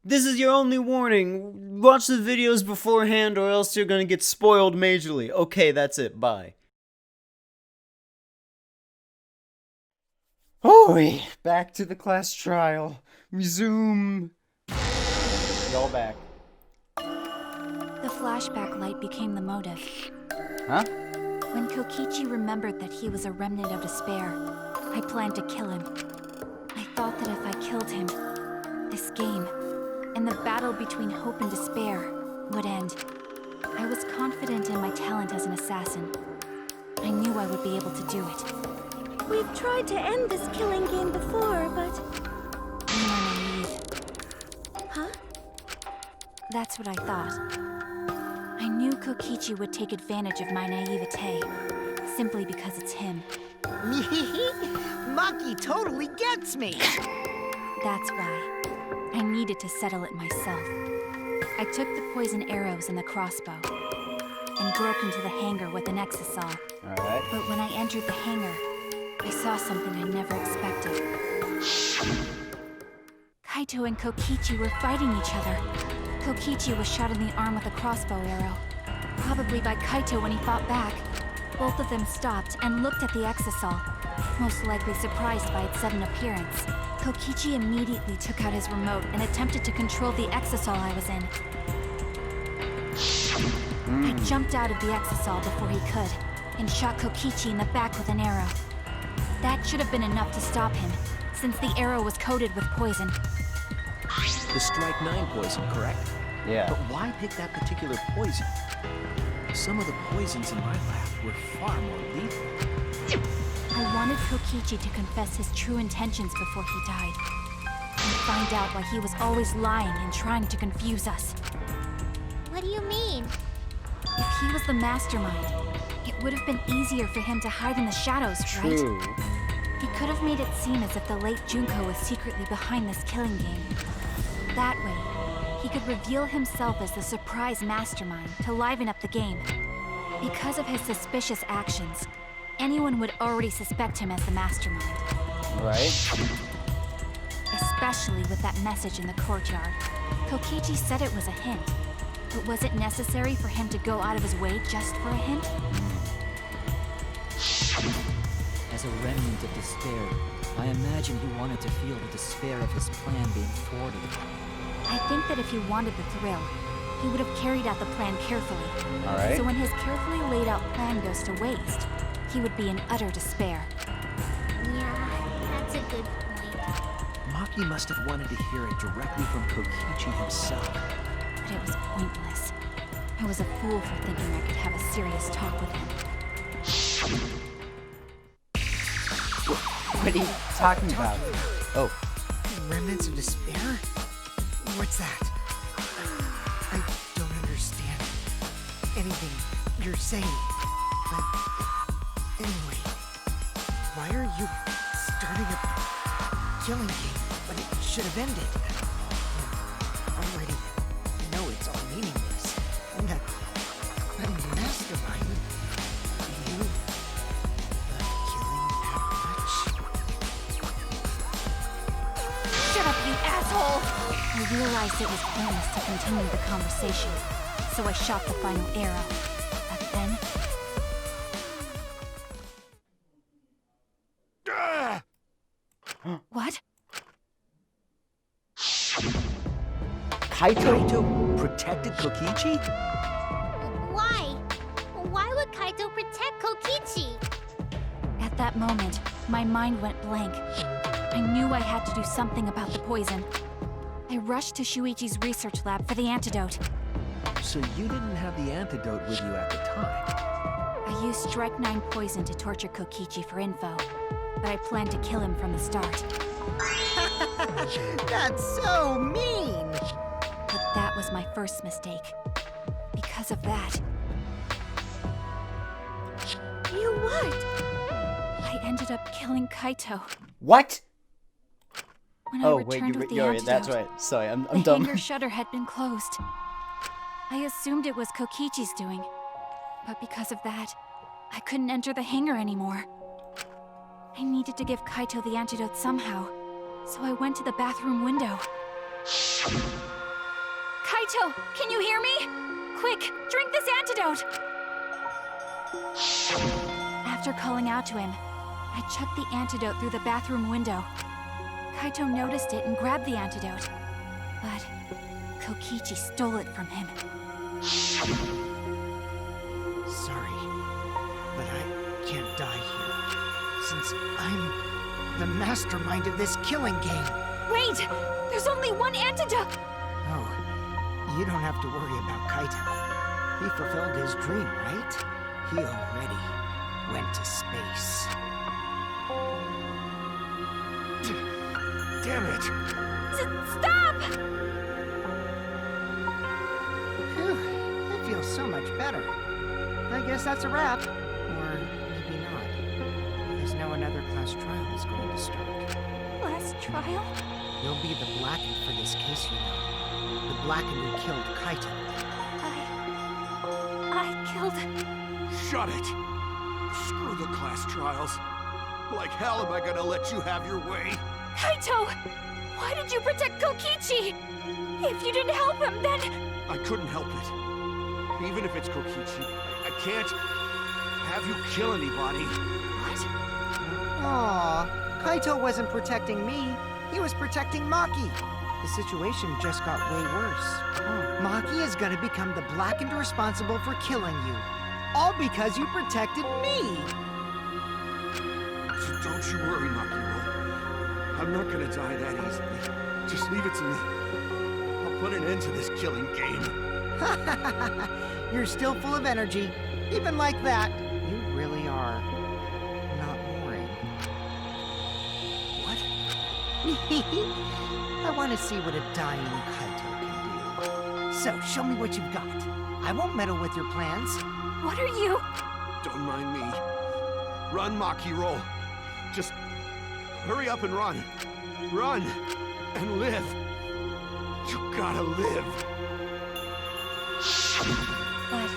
This is your only warning. Watch the videos beforehand or else you're gonna get spoiled majorly. Okay, that's it. Bye. Oh, back to the class trial. Resume. Y'all back. The flashback light became the motive. Huh? When Kokichi remembered that he was a remnant of despair, I planned to kill him. I thought that if I killed him, this game, and the battle between hope and despair, would end. I was confident in my talent as an assassin. I knew I would be able to do it. We've tried to end this killing game before, but... We were naive. Huh? That's what I thought. I knew Kokichi would take advantage of my naivete, simply because it's him. Maki totally gets me! That's why. I needed to settle it myself. I took the poison arrows and the crossbow, and broke into the hangar with an exisal. Alright. But when I entered the hangar, I saw something I never expected. Kaito and Kokichi were fighting each other. Kokichi was shot in the arm with a crossbow arrow, probably by Kaito when he fought back. Both of them stopped and looked at the exisal, most likely surprised by its sudden appearance. Kokichi immediately took out his remote and attempted to control the exisal I was in. I jumped out of the exisal before he could, and shot Kokichi in the back with an arrow. That should have been enough to stop him, since the arrow was coated with poison. The Strike 9 poison, correct? Yeah. But why pick that particular poison? Some of the poisons in my lab were far more lethal. I wanted Kokichi to confess his true intentions before he died, and find out why he was always lying and trying to confuse us. What do you mean? If he was the mastermind, it would have been easier for him to hide in the shadows, right? True. He could have made it seem as if the late Junko was secretly behind this killing game. That way, he could reveal himself as the surprise mastermind to liven up the game. Because of his suspicious actions, anyone would already suspect him as the mastermind. Right? Especially with that message in the courtyard. Kokichi said it was a hint, but was it necessary for him to go out of his way just for a hint? As a remnant of despair, I imagine he wanted to feel the despair of his plan being thwarted. I think that if he wanted the thrill, he would have carried out the plan carefully. Alright. So when his carefully laid out plan goes to waste, he would be in utter despair. Yeah, that's a good point. Maki must have wanted to hear it directly from Kokichi himself. But it was pointless. I was a fool for thinking I could have a serious talk with him. What are you talking about? Oh. Remnants of despair? What's that? I don't understand anything you're saying. But anyway, why are you starting a killing game when it should have ended? You already know it's all meaningless. And that mastermind, you love killing that much? Shut up, you asshole! I realized it was pointless to continue the conversation, so I shot the final arrow. But then... What? Kaito protected Kokichi? Why? Why would Kaito protect Kokichi? At that moment, my mind went blank. I knew I had to do something about the poison. I rushed to Shuichi's research lab for the antidote. So you didn't have the antidote with you at the time? I used Strike 9 poison to torture Kokichi for info, but I planned to kill him from the start. That's so mean! But that was my first mistake. Because of that, You what? I ended up killing Kaito. What? When I Oh, wait, returned with the you're antidote, that's right. Sorry, I'm the dumb. hangar shutter had been closed. I assumed it was Kokichi's doing, but because of that, I couldn't enter the hangar anymore. I needed to give Kaito the antidote somehow, so I went to the bathroom window. Kaito, can you hear me? Quick, drink this antidote! After calling out to him, I chucked the antidote through the bathroom window. Kaito noticed it and grabbed the antidote. But Kokichi stole it from him. Sorry, but I can't die here. Since I'm the mastermind of this killing game. Wait! There's only one antidote! Oh, you don't have to worry about Kaito. He fulfilled his dream, right? He already went to space. Damn it! Stop! Phew, that feels so much better. I guess that's a wrap. Or maybe not. Because now another class trial is going to start. Last trial? You'll be the blackened for this case, you know. The blackened who killed Kaito. I killed... Shut it! Screw the class trials. Like hell am I gonna let you have your way? Kaito! Why did you protect Kokichi? If you didn't help him, then... I couldn't help it. Even if it's Kokichi, I can't have you kill anybody. What? Aw, Kaito wasn't protecting me. He was protecting Maki. The situation just got way worse. Maki is gonna become the blackened responsible for killing you. All because you protected me! So don't you worry, Makiro. I'm not gonna die that easily. Just leave it to me. I'll put an end to this killing game. You're still full of energy. Even like that, you really are not boring. What? I want to see what a dying Kaito can do. So, show me what you've got. I won't meddle with your plans. What are you... Don't mind me. Run, Makiro. Just hurry up and run. Run and live. You gotta live. But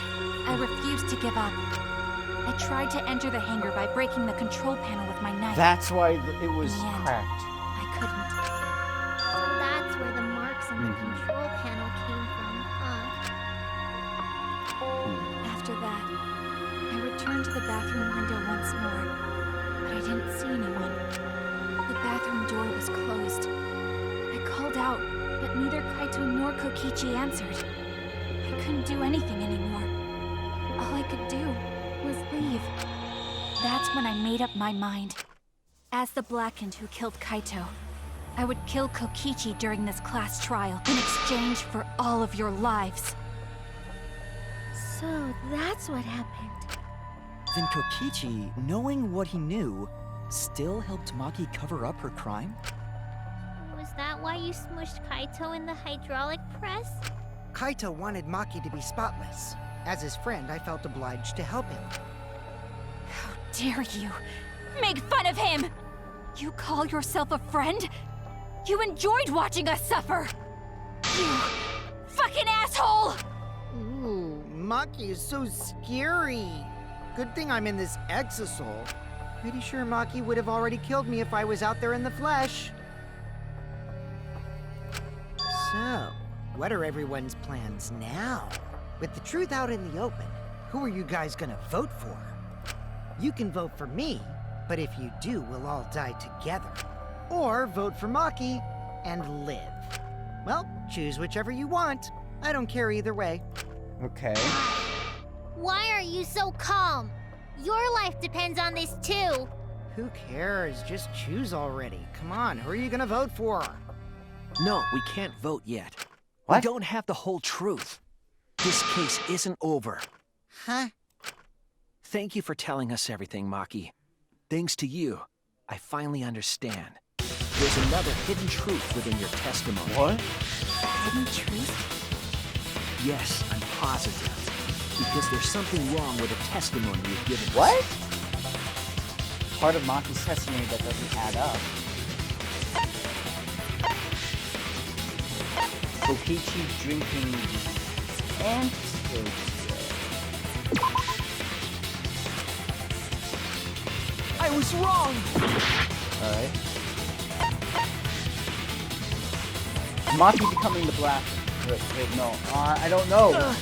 I refused to give up. I tried to enter the hangar by breaking the control panel with my knife. That's why it was In the end, cracked. I couldn't. So that's where the marks on the control panel came from, huh? After that, I returned to the bathroom window once more, but I didn't see anyone. The bathroom door was closed. I called out, but neither Kaito nor Kokichi answered. I couldn't do anything anymore. All I could do was leave. That's when I made up my mind. As the blackened who killed Kaito, I would kill Kokichi during this class trial in exchange for all of your lives. So that's what happened. Then Kokichi, knowing what he knew, still helped Maki cover up her crime? Was that why you smushed Kaito in the hydraulic press? Kaito wanted Maki to be spotless. As his friend, I felt obliged to help him. How dare you make fun of him! You call yourself a friend? You enjoyed watching us suffer! You fucking asshole! Ooh, Maki is so scary. Good thing I'm in this exosoul. Pretty sure Maki would have already killed me if I was out there in the flesh. So, what are everyone's plans now? With the truth out in the open, who are you guys gonna vote for? You can vote for me, but if you do, we'll all die together. Or vote for Maki and live. Well, choose whichever you want. I don't care either way. Okay. Why are you so calm? Your life depends on this too. Who cares? Just choose already. Come on, who are you gonna vote for? No, we can't vote yet. What? We don't have the whole truth. This case isn't over. Huh? Thank you for telling us everything, Maki. Thanks to you, I finally understand. There's another hidden truth within your testimony. What? Hidden truth? Yes, I'm positive. Because there's something wrong with the testimony you've given us. What? Part of Maki's testimony that doesn't add up. Kokichi drinking antidote. I was wrong! Alright. Maki becoming the black. Wait, no. I don't know.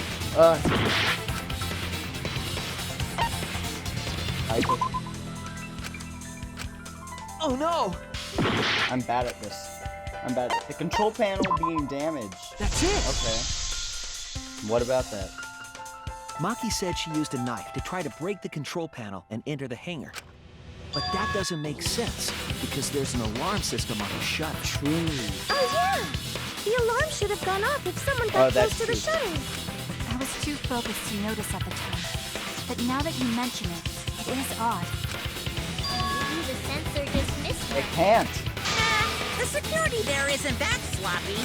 Oh no! I'm bad at this. I'm bad at the control panel being damaged. That's it! Okay. What about that? Maki said she used a knife to try to break the control panel and enter the hangar. But that doesn't make sense, because there's an alarm system on the shutter. True. Oh, yeah! The alarm should have gone off if someone got close to the shutter. I was too focused to notice at the time. But now that you mention it, it is odd. Maybe the sensor just missed It it. can't. The security there isn't that sloppy.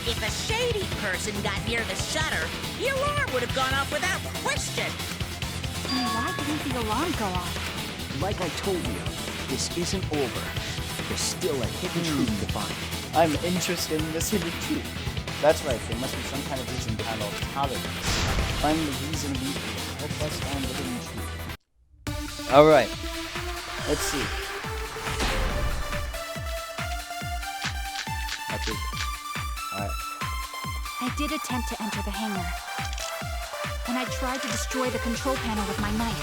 If a shady person got near the shutter, the alarm would have gone off without question. Then why didn't the alarm go off? Like I told you, this isn't over. There's still a hidden truth to find. I'm interested in this hidden truth. That's right, there must be some kind of reason behind all the tolerance. Find the reason we can help us find the hidden truth. Alright. Let's see. That's it. Alright. I did attempt to enter the hangar. And I tried to destroy the control panel with my knife.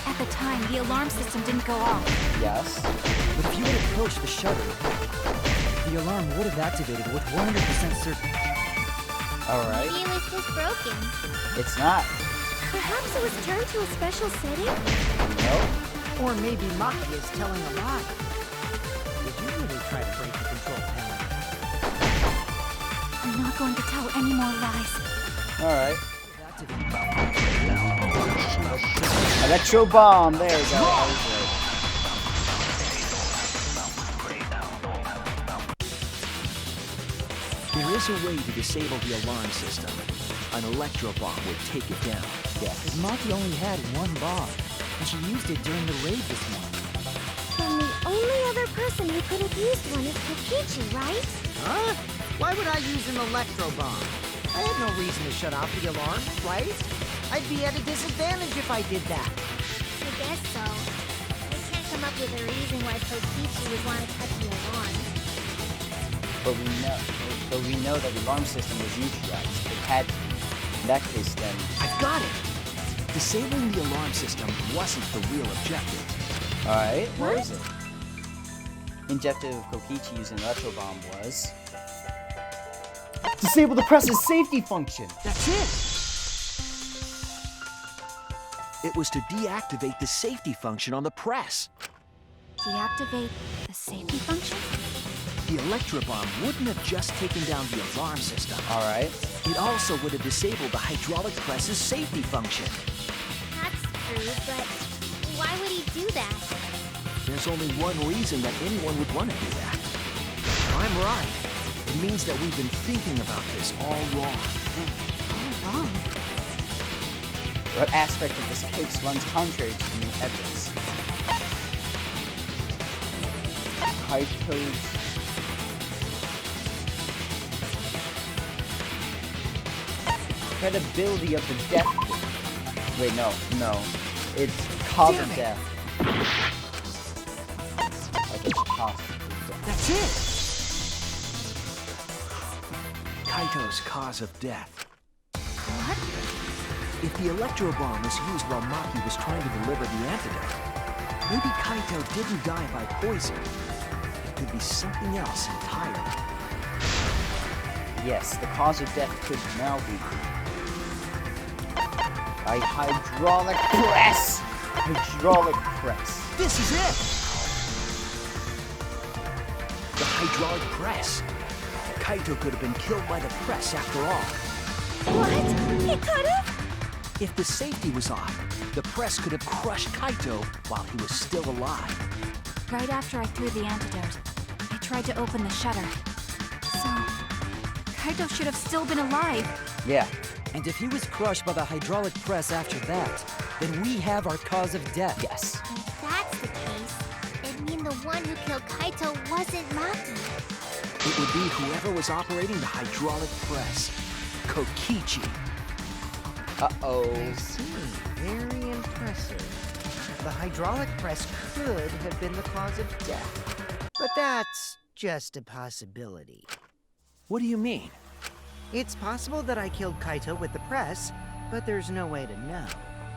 At the time, the alarm system didn't go off. Yes. But if you had approached the shutter, the alarm would have activated with 100% certainty. Alright. Maybe it was just broken. It's not. Perhaps it was turned to a special setting? No. Or maybe Maki is telling a lie. Did you really try to break the control panel? I'm not going to tell any more lies. Alright. Electro bomb. There you go. I was right. There is a way to disable the alarm system. An electro bomb would take it down. Yes. Maki only had one bomb, and she used it during the raid this morning. Then the only other person who could have used one is Kokichi, right? Huh? Why would I use an electro bomb? I had no reason to shut off the alarm, right? I'd be at a disadvantage if I did that. I guess so. We can't come up with a reason why Kokichi would want to cut the alarm. But we know that the alarm system was neutralized. It had to. In that case, then. I've got it! Disabling the alarm system wasn't the real objective. Alright, what is it? Objective of Kokichi using electro bomb was disable the press's safety function. That's it! It was to deactivate the safety function on the press. Deactivate the safety function? The electro bomb wouldn't have just taken down the alarm system. Alright. It also would have disabled the hydraulic press's safety function. That's true, but why would he do that? There's only one reason that anyone would want to do that. I'm right. It means that we've been thinking about this all wrong. All wrong. What aspect of this case runs contrary to the new evidence? Kaito's credibility of the death. Wait, no. It's cause of death. Like it's cause of death. That's it! Kaito's cause of death. What? If the electro bomb was used while Maki was trying to deliver the antidote, maybe Kaito didn't die by poison. It could be something else entirely. Yes, the cause of death could now be a hydraulic press. Hydraulic press. This is it! The hydraulic press. Kaito could have been killed by the press after all. What? He could have? If the safety was off, the press could have crushed Kaito while he was still alive. Right after I threw the antidote, I tried to open the shutter. So, Kaito should have still been alive. Yeah. And if he was crushed by the hydraulic press after that, then we have our cause of death. Yes. If that's the case, it'd mean the one who killed Kaito wasn't Maki. It would be whoever was operating the hydraulic press. Kokichi. Uh-oh. I see. Very impressive. The hydraulic press could have been the cause of death. But that's just a possibility. What do you mean? It's possible that I killed Kaito with the press, but there's no way to know.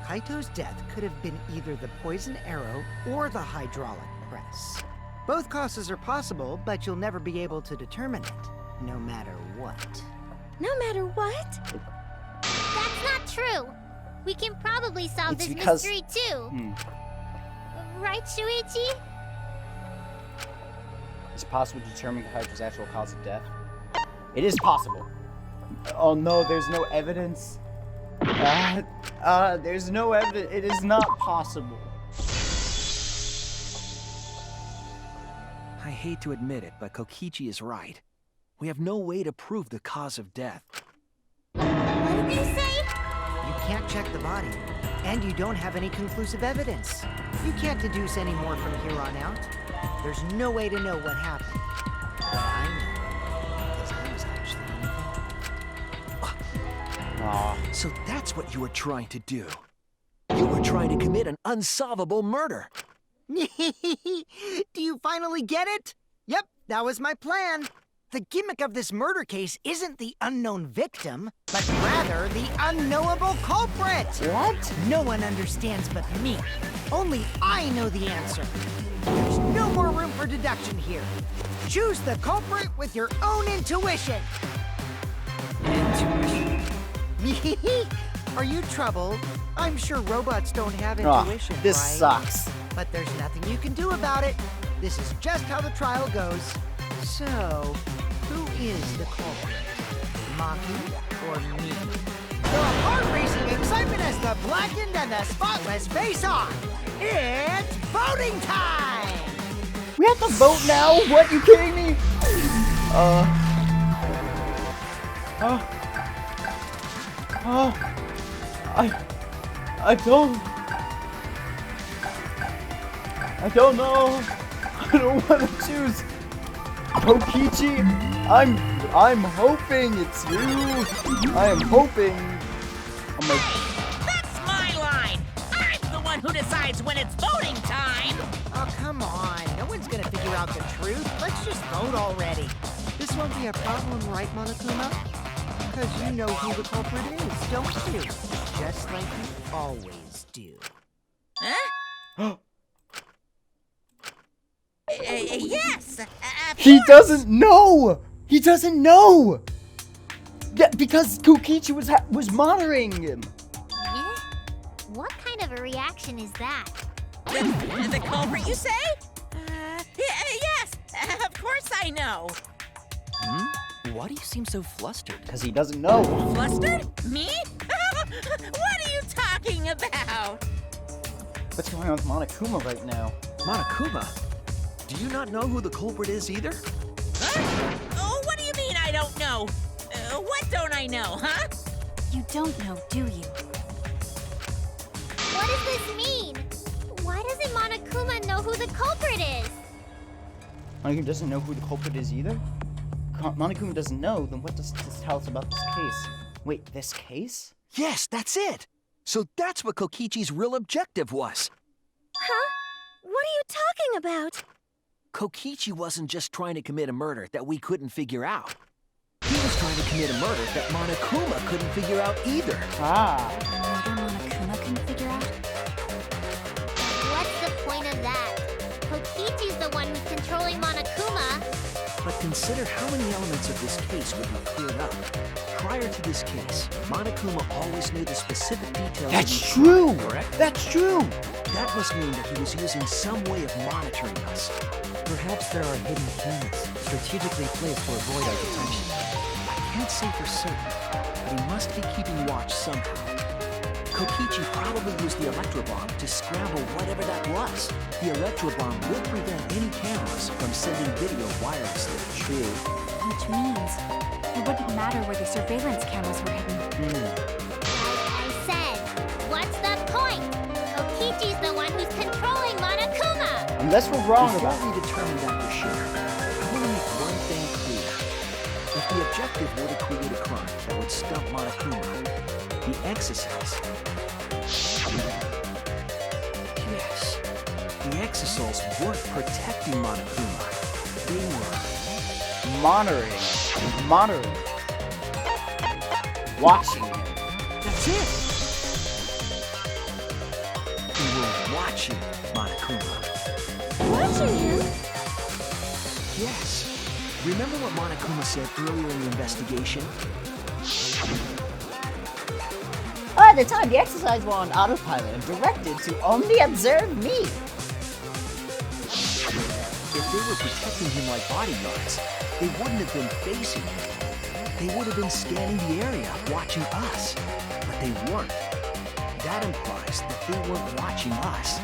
Kaito's death could have been either the poison arrow or the hydraulic press. Both causes are possible, but you'll never be able to determine it, no matter what. No matter what? That's not true. We can probably solve It's this because- mystery too. Right, Shuichi? Is it possible to determine Kaito's actual cause of death? It is possible. Oh no, there's no evidence. There's no evidence. It is not possible. I hate to admit it, but Kokichi is right. We have no way to prove the cause of death. What did they say? You can't check the body, and you don't have any conclusive evidence. You can't deduce any more from here on out. There's no way to know what happened. But I know, because I was actually involved. Aw. So that's what you were trying to do. You were trying to commit an unsolvable murder. Do you finally get it? Yep, that was my plan. The gimmick of this murder case isn't the unknown victim, but rather the unknowable culprit. What? No one understands but me. Only I know the answer. There's no more room for deduction here. Choose the culprit with your own intuition. Intuition? Are you troubled? I'm sure robots don't have Aw, intuition, this right? sucks. But there's nothing you can do about it. This is just how the trial goes. So, who is the culprit? Maki or me? The heart-racing excitement as the blackened and the spotless face off. It's voting time! We have to vote now? What? You kidding me? I don't know. I don't want to choose. Kokichi, I'm hoping it's you. I am hoping. I'm like, That's my line! I'm the one who decides when it's voting time! Oh, come on. No one's gonna figure out the truth. Let's just vote already. This won't be a problem, right, Monokuma? Because you know who the culprit is, don't you? Just like you always do. Huh? Yes! Of he course. doesn't know. He doesn't know. Yeah, because Kokichi was monitoring him. Yeah? What kind of a reaction is that? The culprit, you say? Yes! Of course I know! Why do you seem so flustered? Because he doesn't know. Flustered? Me? What are you talking about? What's going on with Monokuma right now? Monokuma, do you not know who the culprit is either? Huh? Oh, what do you mean I don't know? What don't I know, huh? You don't know, do you? What does this mean? Why doesn't Monokuma know who the culprit is? Monokuma doesn't know who the culprit is either? Monokuma doesn't know, then what does this tell us about this case? Wait, this case? Yes, that's it. So that's what Kokichi's real objective was. Huh? What are you talking about? Kokichi wasn't just trying to commit a murder that we couldn't figure out. He was trying to commit a murder that Monokuma couldn't figure out either. Ah. Murder Monokuma couldn't figure out? What's the point of that? Kokichi's the one who's controlling Monokuma. But consider how many elements of this case would be cleared up. Prior to this case, Monokuma always knew the specific details That's of each true! crime, correct? That's true! That must mean that he was using some way of monitoring us. Perhaps there are hidden cameras strategically placed to avoid our detection. I can't say for certain, but he must be keeping watch somehow. Kokichi probably used the electrobomb to scramble whatever that was. The electrobomb would prevent any cameras from sending video wirelessly. True. Which means it wouldn't matter where the surveillance cameras were hidden. I said, what's the point? Kokichi's the one who's controlling Monokuma. Unless we're wrong Before about it. we determine that for sure, I want to make one thing clear. If the objective were to create a crime that would stump Monokuma, the exocells... Yes, the exocells weren't protecting Monokuma. They were... Monitoring. watching him. That's it! We were watching Monokuma. Watching him? Yes. Remember what Monokuma said earlier in the investigation? At the time, the exercise were on autopilot and directed to only observe me. If they were protecting him like bodyguards, they wouldn't have been facing him. They would have been scanning the area, watching us. But they weren't. That implies that they weren't watching us.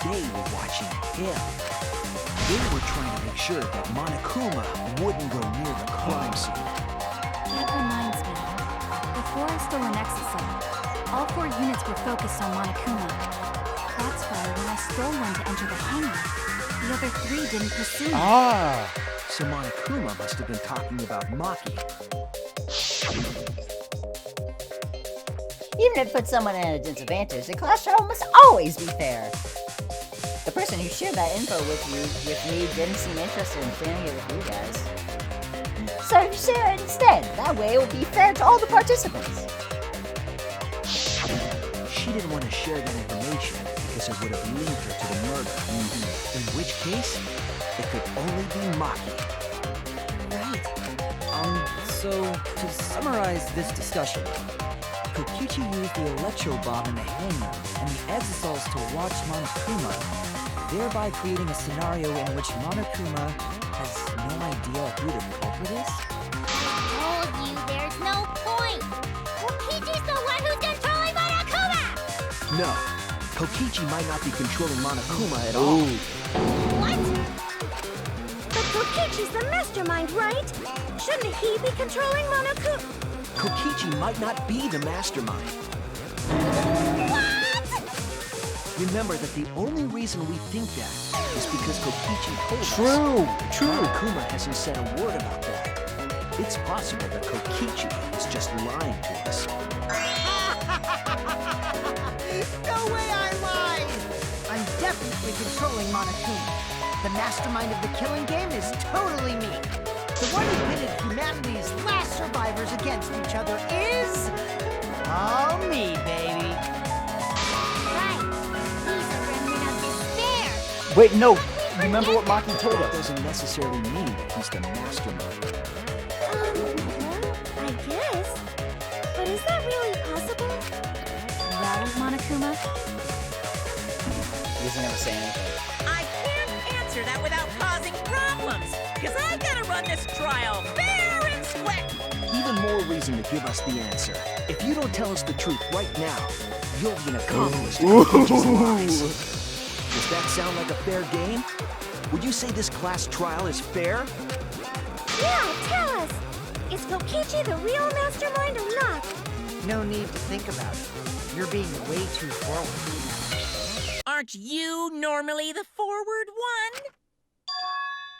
They were watching him. They were trying to make sure that Monokuma wouldn't go near the crime scene. That reminds me. Before I stole an exosoul, all 4 units were focused on Monokuma. That's why when I stole one to enter the hangar, the other 3 didn't pursue me. So Monokuma must have been talking about Maki. Even if it puts someone at a disadvantage, the class trial must always be fair. The person who shared that info with me didn't seem interested in sharing it with you guys. So share it instead. That way it will be fair to all the participants. She didn't want to share that information because it would have linked her to the murder. In which case, it could only be Maki. Right. So, to summarize this discussion, Kokichi used the electro bomb in the hangar and the exosols to watch Monokuma, thereby creating a scenario in which Monokuma has no idea who the culprit is? Told you there's no point. Kokichi's the one who's controlling Monokuma. No, Kokichi might not be controlling Monokuma at all. What? But Kokichi's the mastermind, right? Shouldn't he be controlling Monokuma? Kokichi might not be the mastermind. What? Remember that the only reason we think that is because Kokichi told us. True. Monokuma hasn't said a word about that. It's possible that Kokichi is just lying to us. No way I lied! I'm definitely controlling Monokuma. The mastermind of the killing game is totally me. The one who pitted humanity's last survivors against each other is... all me, baby. Right. He's a remnant of despair. Wait, no. Remember what Maki told That us. doesn't necessarily mean that he's the mastermind. I guess. But is that really possible? Right, Monokuma? He doesn't ever say anything. I can't answer that without causing problems, because I gotta run this trial fair and square. Even more reason to give us the answer. If you don't tell us the truth right now, you'll be an accomplice to Kokichi's lies. Does that sound like a fair game? Would you say this class trial is fair? Yeah, tell us! Is Kokichi the real mastermind or not? No need to think about it. You're being way too forward. Aren't you normally the forward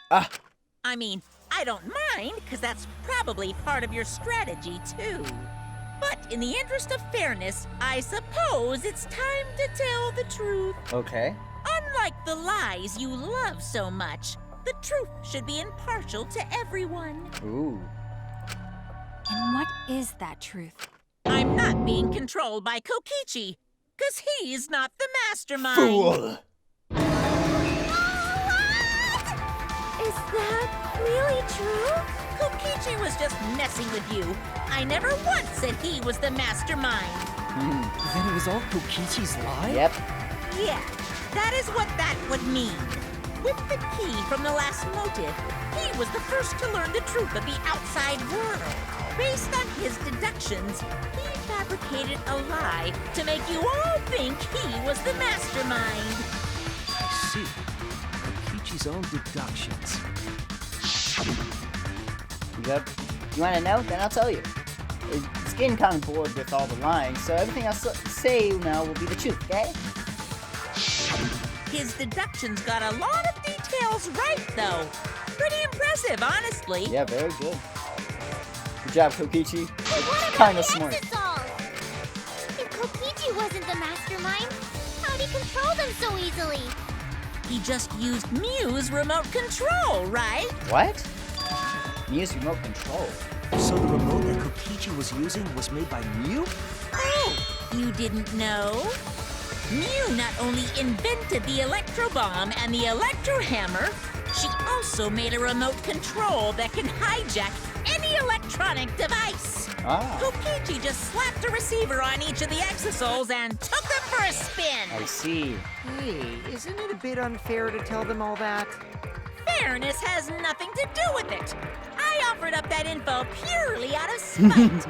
one? I mean, I don't mind, because that's probably part of your strategy, too. But in the interest of fairness, I suppose it's time to tell the truth. Okay. Unlike the lies you love so much, the truth should be impartial to everyone. Ooh. And what is that truth? I'm not being controlled by Kokichi, because he's not the mastermind. Fool! Is that really true? Kokichi was just messing with you. I never once said he was the mastermind. Then it was all Kokichi's lie? Yep. Yeah, that is what that would mean. With the key from the last motive, he was the first to learn the truth of the outside world. Based on his deductions, he fabricated a lie to make you all think he was the mastermind. I see. Kokichi's own deductions. You want to know? Then I'll tell you. It's getting kind of bored with all the lying, so everything I say now will be the truth, okay? His deductions got a lot of details right, though. Pretty impressive, honestly. Yeah, very good. Good job, Kokichi. What Kind about of the smart. exosols? If Kokichi wasn't the mastermind, how'd he control them so easily? He just used Mew's remote control, right? What? Mew's remote control. So the remote that Kokichi was was using was made by Mew? Oh, you didn't know? Mew not only invented the electro bomb and the electro hammer, she also made a remote control that can hijack any electronic device. Ah. Kokichi just slapped a receiver on each of the exosoles and took them for a spin. I see. Hey, isn't it a bit unfair to tell them all that? Fairness has nothing to do with it. I offered up that info purely out of spite.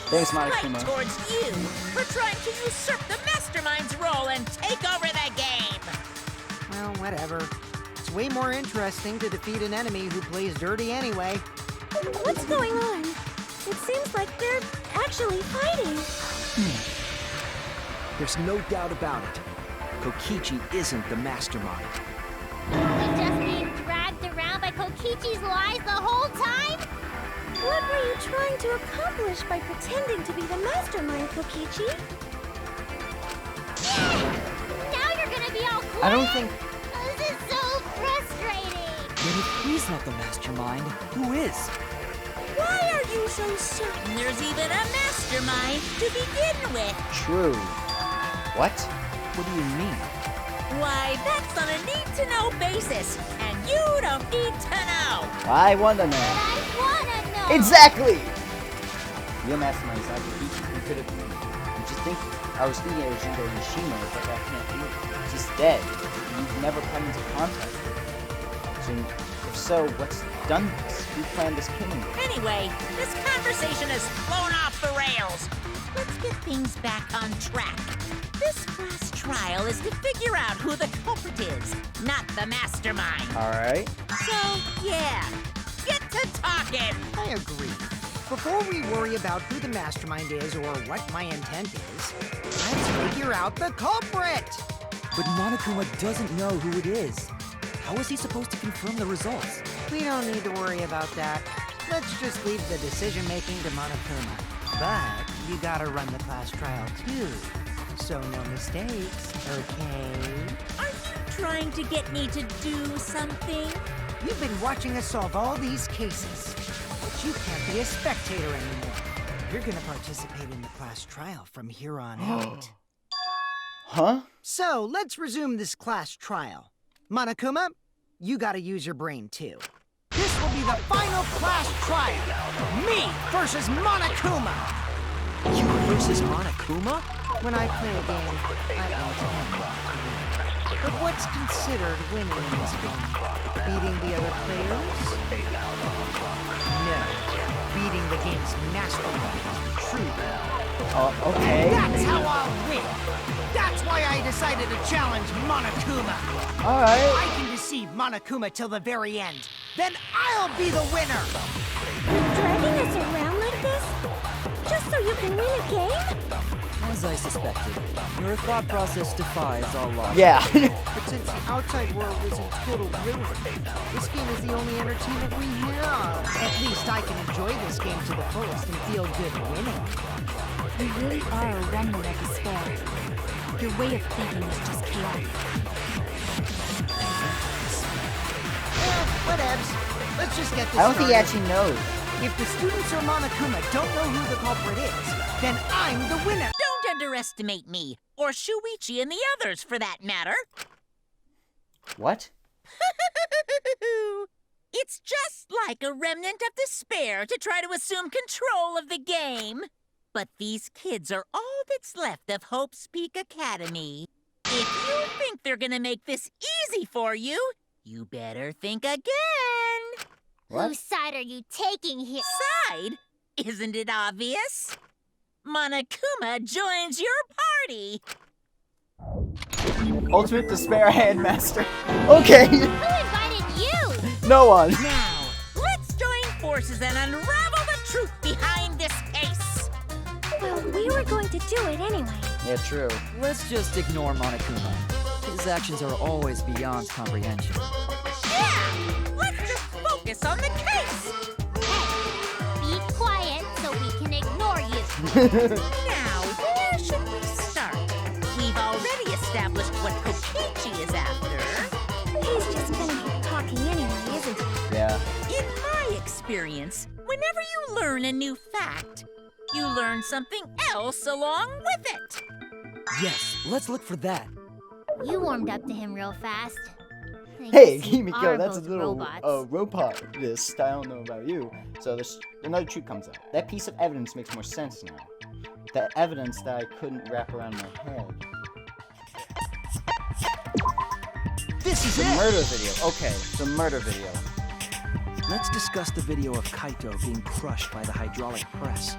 Thanks, Spite Monokuma. towards you for trying to usurp the mastermind's role and take over the game. Well, whatever. It's way more interesting to defeat an enemy who plays dirty anyway. What's going on? It seems like they're actually fighting. There's no doubt about it. Kokichi isn't the mastermind. We're just being dragged around by Kokichi's lies the whole time? What were you trying to accomplish by pretending to be the mastermind, Kokichi? Now you're gonna be all quiet? I don't think. This is so frustrating. Then if he's not the mastermind, who is? Why are you so certain there's even a mastermind to begin with? True. What? What do you mean? Why, that's on a need-to-know basis, and you don't need to know. I wanna know. I wanna know. Exactly! Your mastermind is not Kokichi. Who could have been? I'm just thinking. I was thinking it was Jingo Nishima, but that can't be. She's dead. You've never come into contact with her. So, if so, what's done this? Who planned this killing? Anyway, this conversation has flown off the rails. Let's get things back on track. This class trial is to figure out who the culprit is, not the mastermind. Alright. So, yeah, get to talking. I agree. Before we worry about who the mastermind is or what my intent is, let's figure out the culprit! But Monokuma doesn't know who it is. How is he supposed to confirm the results? We don't need to worry about that. Let's just leave the decision-making to Monokuma. But you gotta run the class trial too. So no mistakes, okay? Are you trying to get me to do something? You've been watching us solve all these cases, but you can't be a spectator anymore. You're gonna participate in the class trial from here on out. Huh? So, let's resume this class trial. Monokuma, you gotta use your brain too. This will be the final class trial. Me versus Monokuma. You versus Monokuma? When I play a game, I intend to win. But what's considered winning in this game? Beating the other players? No. Beating the game's mastermind. True. Okay. That's how I'll win. That's why I decided to challenge Monokuma. Alright. I can deceive Monokuma till the very end. Then I'll be the winner. You're dragging us around like this? Just so you can win a game? As I suspected, your thought process defies all logic. Yeah. But since the outside world is in total ruin, this game is the only entertainment we have. At least I can enjoy this game to the fullest and feel good winning. You really are a remnant of despair. Your way of thinking is just chaotic. Whatevs. Let's just get this I don't think he started. actually knows. If the students or Monokuma don't know who the culprit is, then I'm the winner. Don't underestimate me, or Shuichi and the others, for that matter. What? It's just like a remnant of despair to try to assume control of the game. But these kids are all that's left of Hope's Peak Academy. If you think they're gonna make this easy for you, you better think again. What? Whose side are you taking here? Side? Isn't it obvious? Monokuma joins your party. Ultimate Despair Handmaster. Okay. Who invited you? No one. Now, let's join forces and unravel the truth behind this case. Well, we were going to do it anyway. Yeah, true. Let's just ignore Monokuma. His actions are always beyond comprehension. Yeah! Let's just focus on the case. Hey, be quiet so we can ignore you. Now, where should we start? We've already established what Kokichi is after. He's just gonna keep talking anyway, isn't he? Yeah. In my experience, whenever you learn a new fact, you learn something else along with it. Yes, let's look for that. You warmed up to him real fast. I Hey, guess you Kimiko, are that's a both little robots. robot-ist. I don't know about you. So another truth comes out. That piece of evidence makes more sense now. That evidence that I couldn't wrap around my head. This is The it! murder video. Okay, the murder video. Let's discuss the video of Kaito being crushed by the hydraulic press.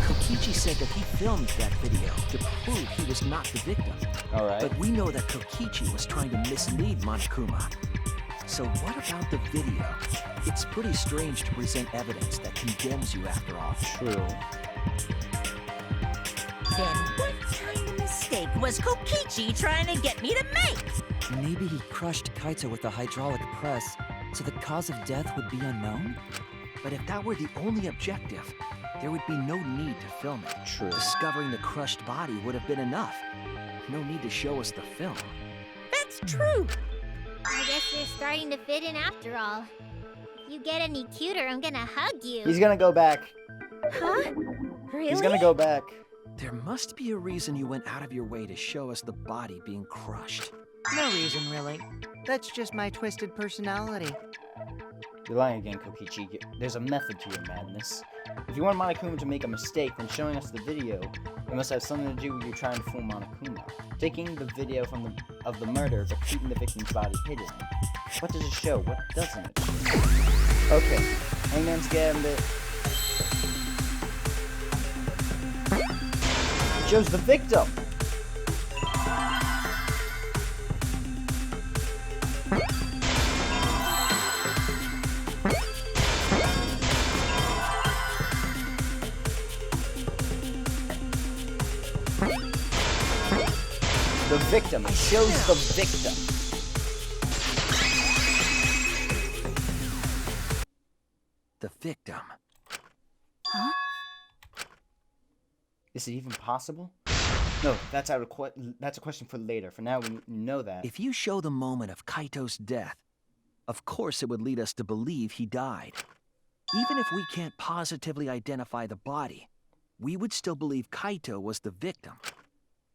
Kokichi said that he filmed that video to prove he was not the victim. Alright. But we know that Kokichi was trying to mislead Monokuma. So what about the video? It's pretty strange to present evidence that condemns you after all. True. Then what kind of mistake was Kokichi trying to get me to make? Maybe he crushed Kaito with the hydraulic press, so the cause of death would be unknown? But if that were the only objective, there would be no need to film it. True. Discovering the crushed body would have been enough. No need to show us the film. That's true. I guess you're starting to fit in after all. If you get any cuter, I'm gonna hug you. He's gonna go back. Huh? Really? He's gonna go back. There must be a reason you went out of your way to show us the body being crushed. No reason, really. That's just my twisted personality. You're lying again, Kokichi. There's a method to your madness. If you want Monokuma to make a mistake when showing us the video, it must have something to do with you trying to fool Monokuma. Taking the video of the murder, but keeping the victim's body hidden. What does it show? What doesn't it? Okay, Hangman's Gambit. It shows the victim! The victim. It shows the victim. The victim. Huh? Is it even possible? No, that's a question for later. For now, we know that. If you show the moment of Kaito's death, of course it would lead us to believe he died. Even if we can't positively identify the body, we would still believe Kaito was the victim.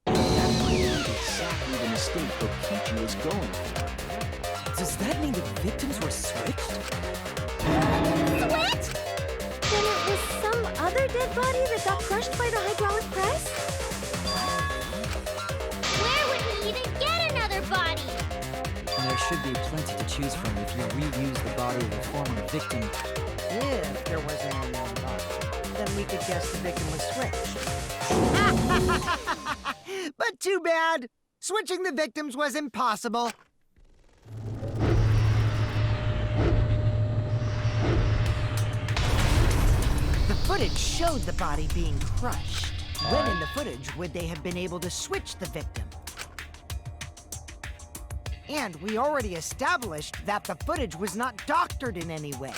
That might be exactly the mistake Kokichi was going for. Does that mean the victims were switched? Switch? Then it was some other dead body that got crushed by the hydraulic press? Where would we even get another body? There should be plenty to choose from if you reuse the body of a former victim. If there was an unknown body, then we could guess the victim was switched. But too bad. Switching the victims was impossible. The footage showed the body being crushed. When in the footage would they have been able to switch the victim? And we already established that the footage was not doctored in any way.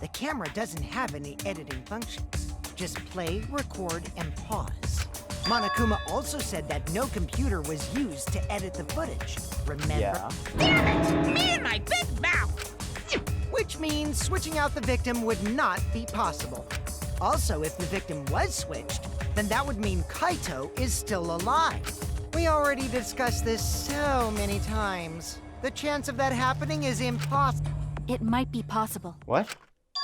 The camera doesn't have any editing functions. Just play, record, and pause. Monokuma also said that no computer was used to edit the footage, remember? Yeah. Damn it! Me and my big mouth! Which means switching out the victim would not be possible. Also, if the victim was switched, then that would mean Kaito is still alive. We already discussed this so many times. The chance of that happening is impossible. It might be possible. What?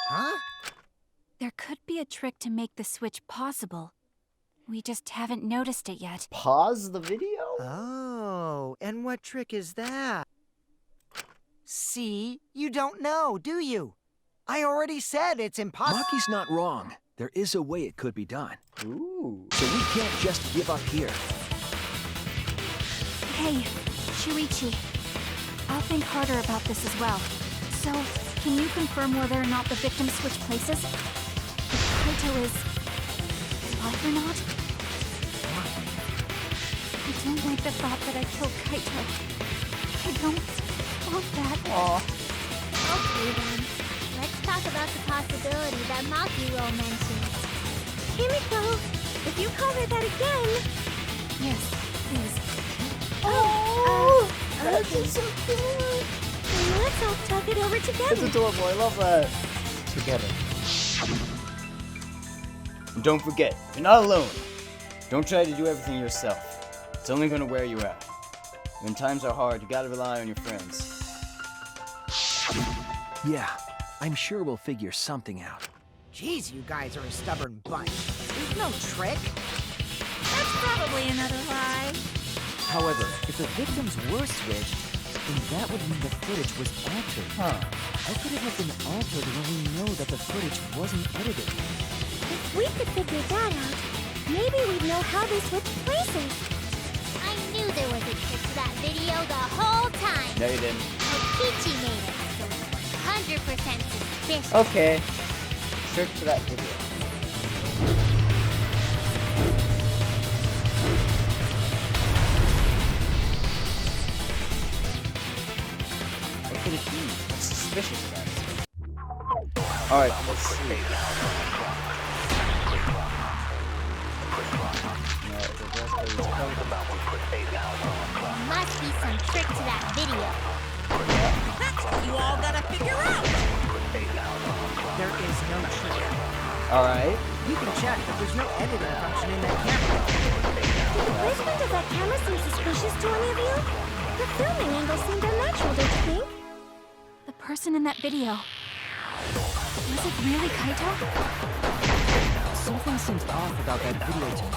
Huh? There could be a trick to make the switch possible. We just haven't noticed it yet. Pause the video? Oh, and what trick is that? See, you don't know, do you? I already said it's impossible. Maki's not wrong. There is a way it could be done. Ooh. So we can't just give up here. Hey, Shuichi. I'll think harder about this as well. So, can you confirm whether or not the victims switch places? If Kaito is alive or not? I don't like the thought that I killed Kaito. I don't want that. Aw. Okay then. Let's talk about the possibility that Makiro mentioned. Kimiko, if you call her that again... Yes, please. Oh! It's so cute. Let's all tug it over It's together. adorable. I love that. Together. And don't forget, you're not alone. Don't try to do everything yourself. It's only gonna wear you out. When times are hard, you gotta rely on your friends. Yeah, I'm sure we'll figure something out. Jeez, you guys are a stubborn bunch. There's no trick. That's probably another lie. However, if the victims were switched, then that would mean the footage was altered. Huh. How could it have been altered when we know that the footage wasn't edited? If we could figure that out, maybe we'd know how they switched places. I knew there was a trick to that video the whole time. No, you didn't. Kokichi made it, so it's 100% suspicious. Okay. Trick to that video. What could it be? What's suspicious about it? Alright, let's see. No, the girl's play is There must be some trick to that video. That's what you all gotta figure out. There is no trick. Alright. You can check, but there's no editing function in that camera. Did the placement of that camera seem suspicious to any of you? The filming angle seemed unnatural, don't you think? The person in that video. Was it really Kaito? Something seems off about that video to me.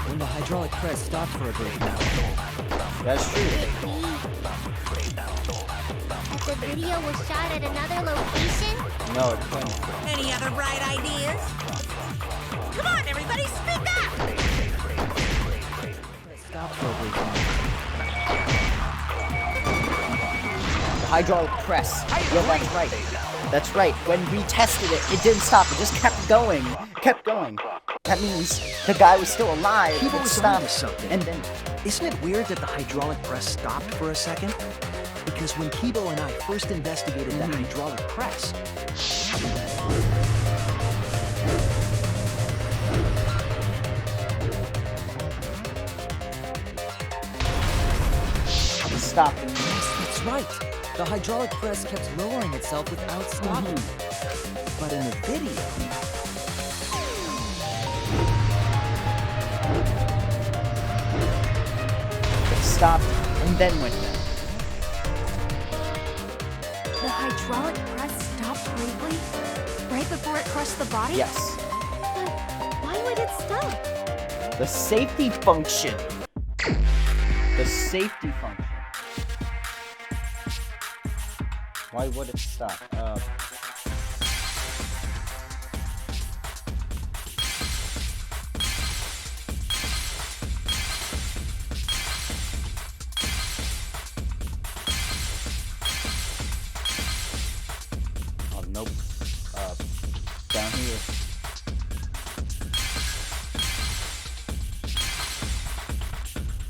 When the hydraulic press stopped for a bit now. That's true. If the video was shot at another location, No, it couldn't. Any other bright ideas? Come on, everybody, speak up! Stopped for a brief moment. The hydraulic press. Yeah, that's right. That's right. When we tested it, it didn't stop. It just kept going. Kept going. That means the guy was still alive. People It was stopped. onto something. And then Isn't it weird that the hydraulic press stopped for a second? Because when Kibo and I first investigated that hydraulic press, it stopped. Yes, that's right. The hydraulic press kept lowering itself without stopping. but in the video, It stopped and then went down. The hydraulic press stopped briefly? Right before it crushed the body? Yes. But why would it stop? The safety function. The safety function. Why would it stop? Oh, nope. Down here.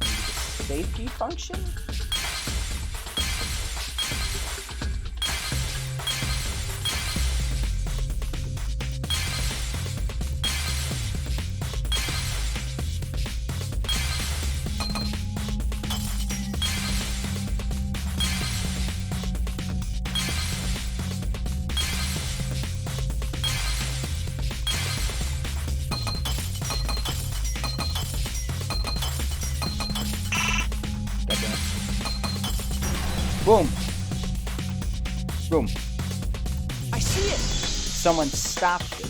Maybe the safety function? Boom. Boom. I see it! Someone stopped it.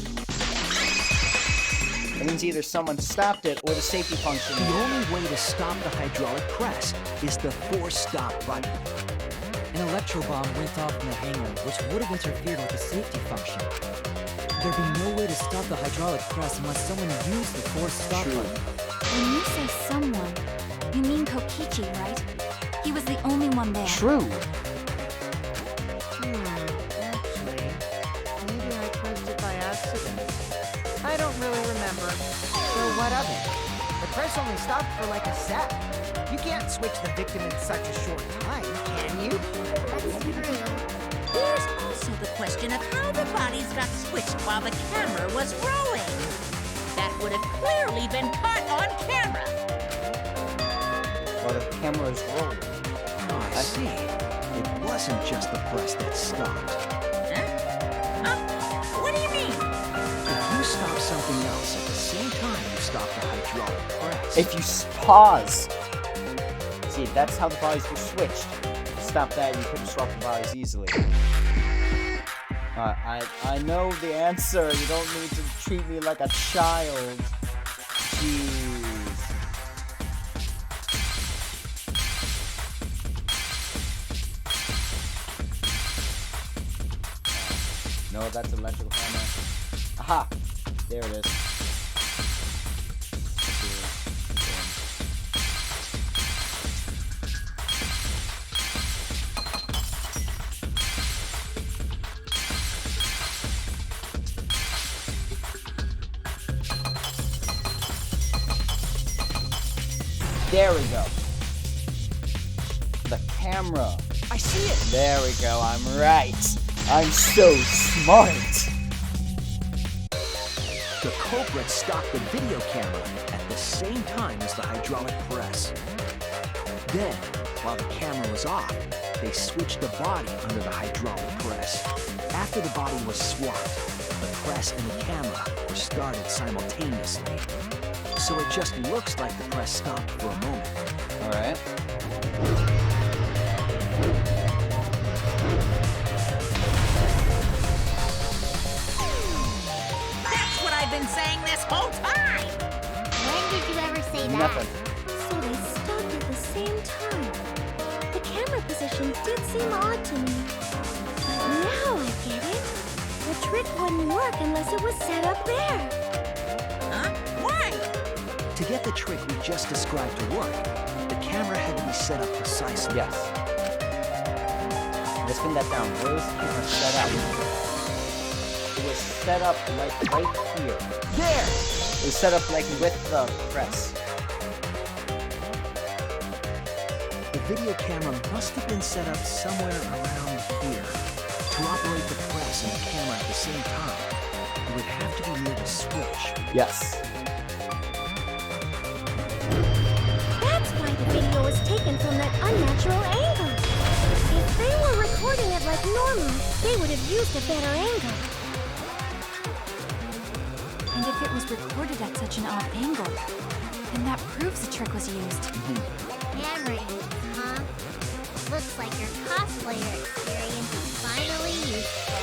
That means either someone stopped it or the safety function. The only way to stop the hydraulic press is the force stop button. An electro bomb went off in the hangar, which would have interfered with the safety function. There'd be no way to stop the hydraulic press unless someone used the force stop True. button. When you say someone, you mean Kokichi, right? He was the only one there. True. Actually, maybe I pressed it by accident. I don't really remember. So what of it? The press only stopped for like a sec. You can't switch the victim in such a short time, can you? that's true. There's also the question of how the bodies got switched while the camera was rolling. That would have clearly been caught on camera. While the camera is rolling. see. It wasn't just the press that stopped. What do you mean? If you stop something else at the same time you stop the hydraulic press. If you pause. See, that's how the bodies were switched. If you stop that, you couldn't swap the bodies easily. I know the answer. You don't need to treat me like a child. Jeez. No, that's electrical hammer. Aha! There it is. There we go. The camera. I see it! There we go, I'm right. I'm so smart. The culprit stopped the video camera at the same time as the hydraulic press. Then, while the camera was off, they switched the body under the hydraulic press. After the body was swapped, the press and the camera were started simultaneously. So it just looks like the press stopped for a moment. Alright. That's what I've been saying this whole time! When did you ever say that? Nothing. So they stopped at the same time. The camera position did seem odd to me. Now I get it. The trick wouldn't work unless it was set up there. Huh? Why? To get the trick we just described to work, the camera had to be set up precisely. Yes. Let's spin that down. Where was the camera set up? It was set up like right here. There! It was set up like with the press. The video camera must have been set up somewhere around here. To operate the press and the camera at the same time, it would have to be near the switch. Yes. That's why the video was taken from that unnatural angle. If they were recording it like normal, they would have used a better angle. And if it was recorded at such an odd angle, then that proves the trick was used. Camera use, huh? Looks like your cosplayer experience is finally useful.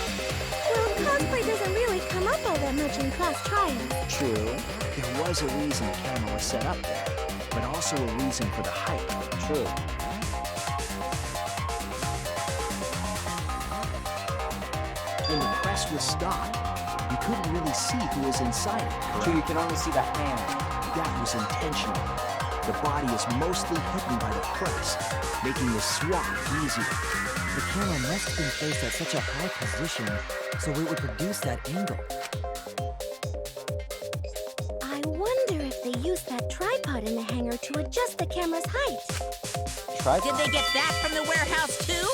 Well, cosplay doesn't really come up all that much in class trials. True. There was a reason the camera was set up there, but also a reason for the height. True. When the press was stopped, you couldn't really see who was inside it, True, correct? you can only see the hand. That was intentional. The body is mostly hidden by the press, making the swap easier. The camera must have been placed at such a high position so it would produce that angle. I wonder if they used that tripod in the hangar to adjust the camera's height. Try Did they get that from the warehouse too?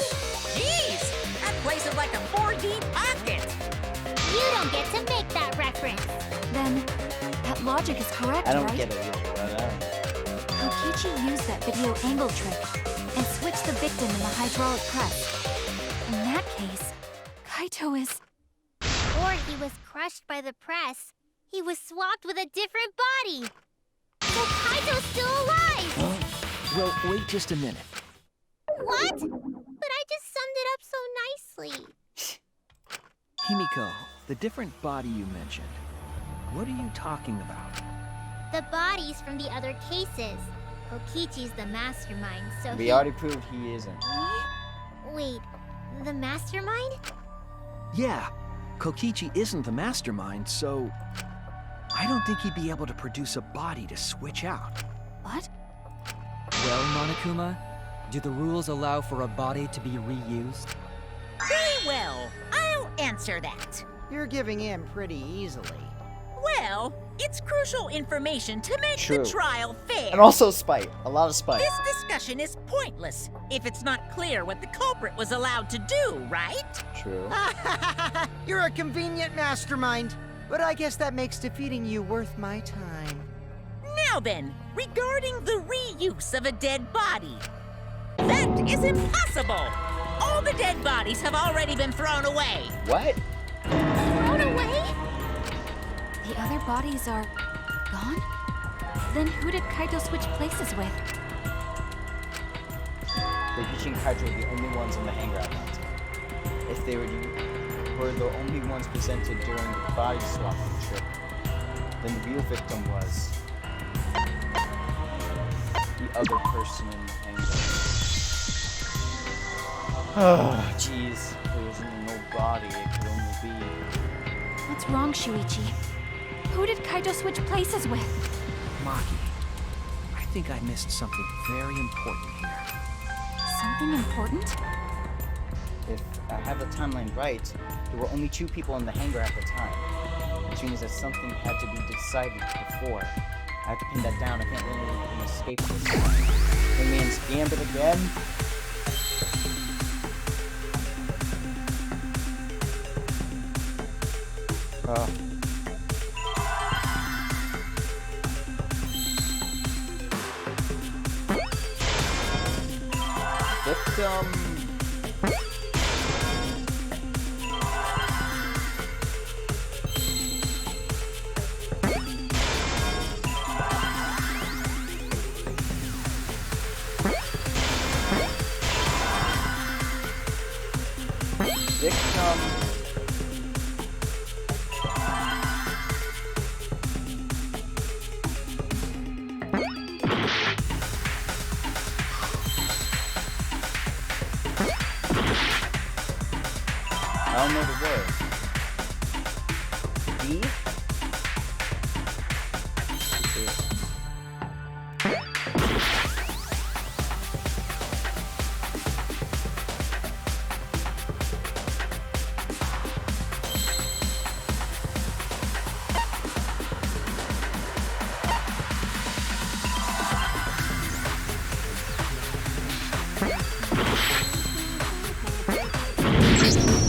Jeez! That place is like a 4D pocket! You don't get to make that reference. Then, that logic is correct, I don't right? get it really, but Kokichi used that video angle trick and switched the victim in the hydraulic press. In that case, Kaito is... Or he was crushed by the press. He was swapped with a different body. So Kaito's still alive! Well, wait just a minute. What? But I just summed it up so nicely. Himiko, the different body you mentioned, what are you talking about? The bodies from the other cases. Kokichi's the mastermind, so we already proved he isn't. Wait, the mastermind? Yeah, Kokichi isn't the mastermind, so I don't think he'd be able to produce a body to switch out. What? Well, Monokuma, do the rules allow for a body to be reused? Very well, I'll answer that. You're giving in pretty easily. Well, it's crucial information to make True. the trial fair. And also spite. A lot of spite. This discussion is pointless if it's not clear what the culprit was allowed to do, right? True. You're a convenient mastermind, but I guess that makes defeating you worth my time. Now then, regarding the reuse of a dead body. That escaped is impossible! All the dead bodies have already been thrown away! What? Thrown away? The other bodies are gone? Then who did Kaito switch places with? Kokichi and Kaito were the only ones in the hangar at that time. If they were the only ones presented during the body swapping trip, then the real victim was the other person in the hangar. Oh, jeez. There wasn't no body, it could only be... What's wrong, Shuichi? Who did Kaito switch places with? Maki, I think I missed something very important here. Something important? If I have the timeline right, there were only 2 people in the hangar at the time, which means that something had to be decided before. I have to pin that down. I can't let anything escape this. Wingman's Gambit again? Victim... Victim... I don't know the word. D?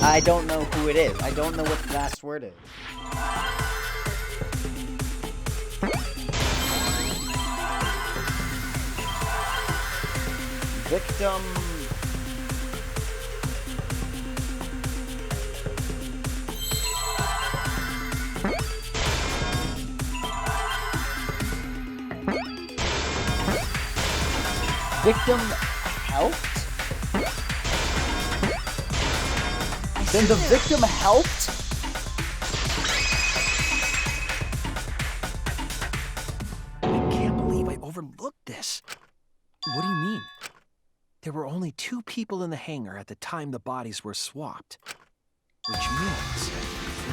I don't know who it is. I don't know what the last word is. Victim... Victim helped? Then the victim helped? I can't believe I overlooked this. What do you mean? There were only 2 people in the hangar at the time the bodies were swapped. Which means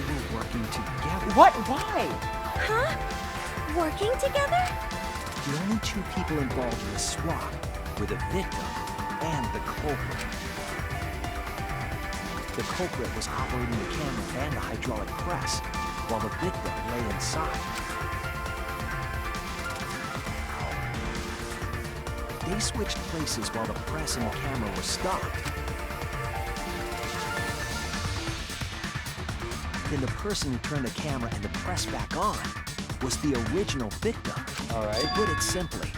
they were working together. What? Why? Huh? Working together? The only 2 people involved in the swap were the victim and the culprit. The culprit was operating the camera and the hydraulic press, while the victim lay inside. They switched places while the press and the camera were stopped. Then the person who turned the camera and the press back on was the original victim. All right. To put it simply,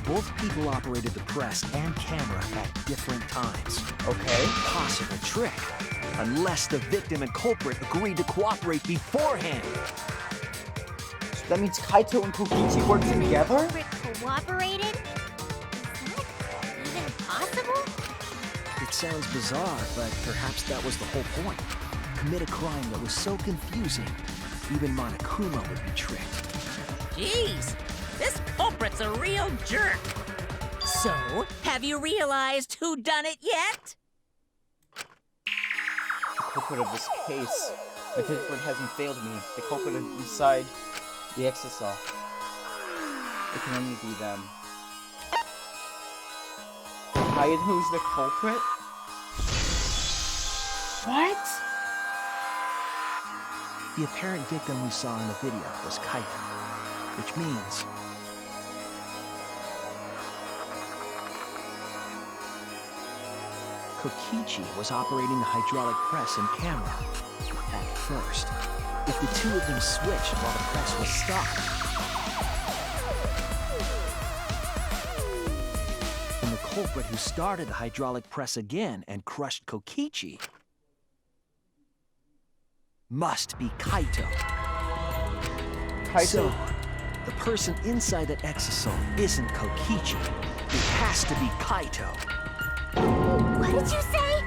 both people operated the press and camera at different times. Okay. Possible trick. Unless the victim and culprit agreed to cooperate beforehand. So that means Kaito and Kokichi worked together? Rick cooperated? Is that even possible? It sounds bizarre, but perhaps that was the whole point. Commit a crime that was so confusing, even Monokuma would be tricked. Jeez, this culprit's a real jerk. So, have you realized who done it yet? The culprit of this case. The culprit hasn't failed me. The culprit inside the exisal. It can only be them. Hide who's the culprit? What? The apparent victim we saw in the video was Kaito, which means Kokichi was operating the hydraulic press and camera. At first, if the 2 of them switched while the press was stopped, then the culprit culprit who started the hydraulic press again and crushed Kokichi must be Kaito. Kaito. So, the person inside that exosome isn't Kokichi. It has to be Kaito. What did you say?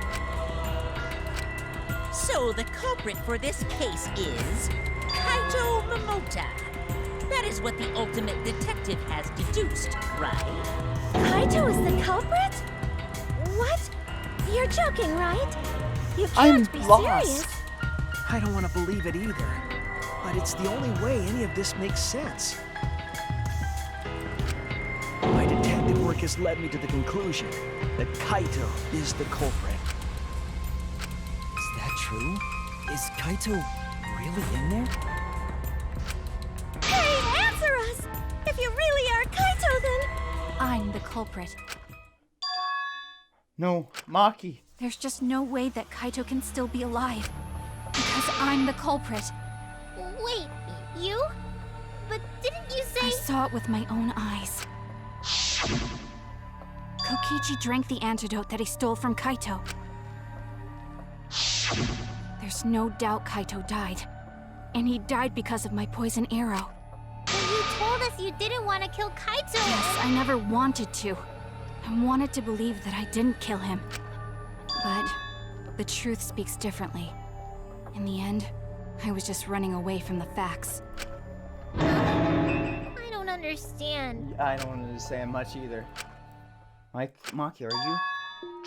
So the culprit for this case is Kaito Momota. That is what the ultimate detective has deduced, right? Kaito is the culprit? What? You're joking, right? You I'm can't be lost. serious. I don't want to believe it either. But it's the only way any of this makes sense. My detective work has led me to the conclusion that Kaito is the culprit. Is that true? Is Kaito really in there? Hey, answer us! If you really are Kaito, then... I'm the culprit. No, Maki. There's just no way that Kaito can still be alive. Because I'm the culprit. Wait, you? But didn't you I say... saw it with my own eyes. Kokichi drank the antidote that he stole from Kaito. There's no doubt Kaito died. And he died because of my poison arrow. But you told us you didn't want to kill Kaito. Yes, I never wanted to. I wanted to believe that I didn't kill him. But the truth speaks differently. In the end, I was just running away from the facts. I don't understand. I don't understand much either. Maki, are you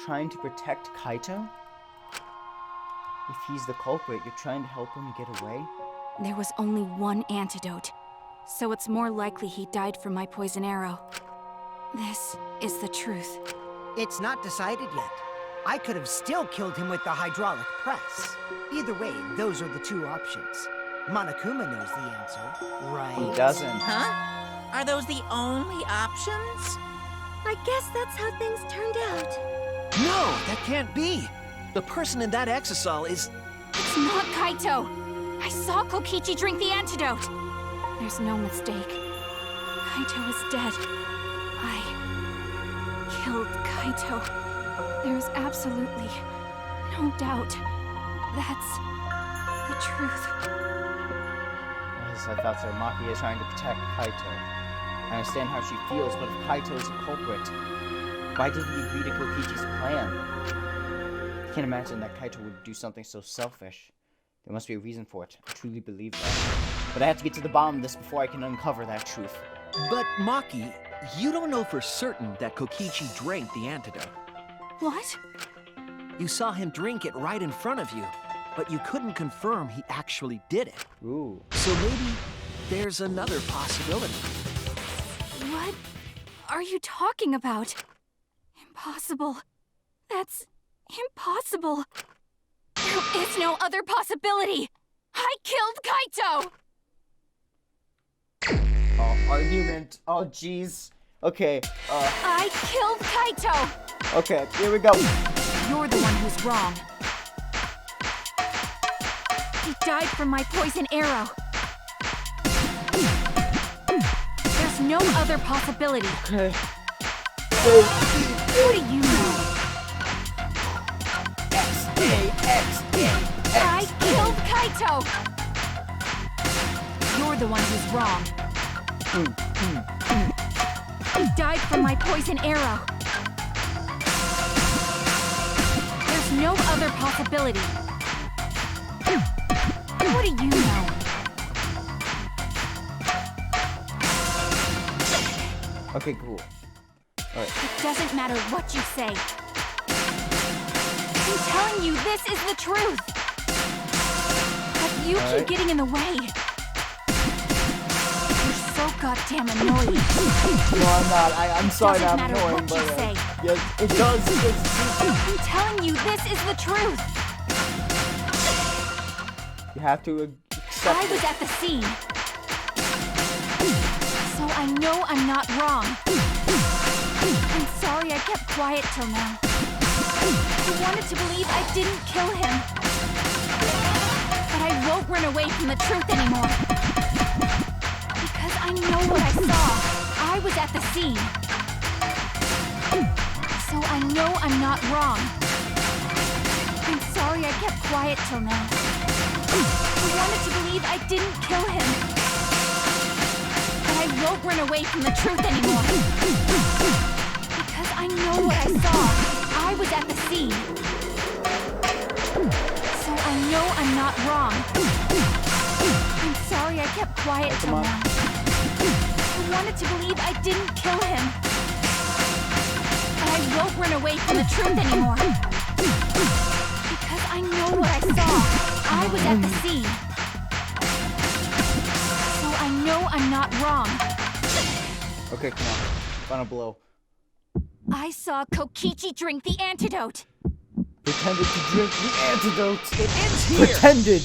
trying to protect Kaito? If he's the culprit, you're trying to help him get away? There was only one antidote, so it's more likely he died from my poison arrow. This is the truth. It's not decided yet. I could have still killed him with the hydraulic press. Either way, those are the two options. Monokuma knows the answer, right? He doesn't. Huh? Are those the only options? I guess that's how things turned out. No, that can't be. The person in that exosol is... It's not Kaito! I saw Kokichi drink the antidote! There's no mistake. Kaito is dead. I killed Kaito. There's absolutely no doubt. That's the truth. Yes, I thought so. Maki is trying to protect Kaito. I understand how she feels, but if Kaito is a culprit, why did he agree to Kokichi's plan? I can't imagine that Kaito would do something so selfish. There must be a reason for it. I truly believe that. But I have to get to the bottom of this before I can uncover that truth. But Maki, you don't know for certain that Kokichi drank the antidote. What? You saw him drink it right in front of you, but you couldn't confirm he actually did it. Ooh. So maybe there's another possibility. What are you talking about? Impossible. That's impossible. There is no other possibility. I killed Kaito! Oh, argument. Oh, jeez. Okay, I killed Kaito! okay, here we go. You're the one who's wrong. He died from my poison arrow. There's no other possibility. Okay. What do you know? I killed Kaito! You're the one who's wrong. He died from my poison arrow. There's no other possibility. What do you know? Okay, cool. Alright. It doesn't matter what you say. I'm telling you, this is the truth. But you keep getting in the way. You're so goddamn annoying. No, I'm not. I'm sorry Doesn't I'm matter annoying, what but you say. yes, it does. I'm telling you, this is the truth. You have to accept I was it. at the scene. So I know I'm not wrong. I'm sorry I kept quiet till now. I wanted to believe I didn't kill him. But I won't run away from the truth anymore. Because I know what I saw. I was at the scene. So I know I'm not wrong. I'm sorry I kept quiet till now. I wanted to believe I didn't kill him. But I won't run away from the truth anymore. Because I know what I saw. I was at the scene. So I know I'm not wrong. I'm sorry I kept quiet till now. I wanted to believe I didn't kill him. But I won't run away from the truth anymore. Because I know what I saw. I was at the scene. So I know I'm not wrong. Okay, come on. Final blow. I saw Kokichi drink the antidote. Pretended to drink the antidote. It ends here! Pretended!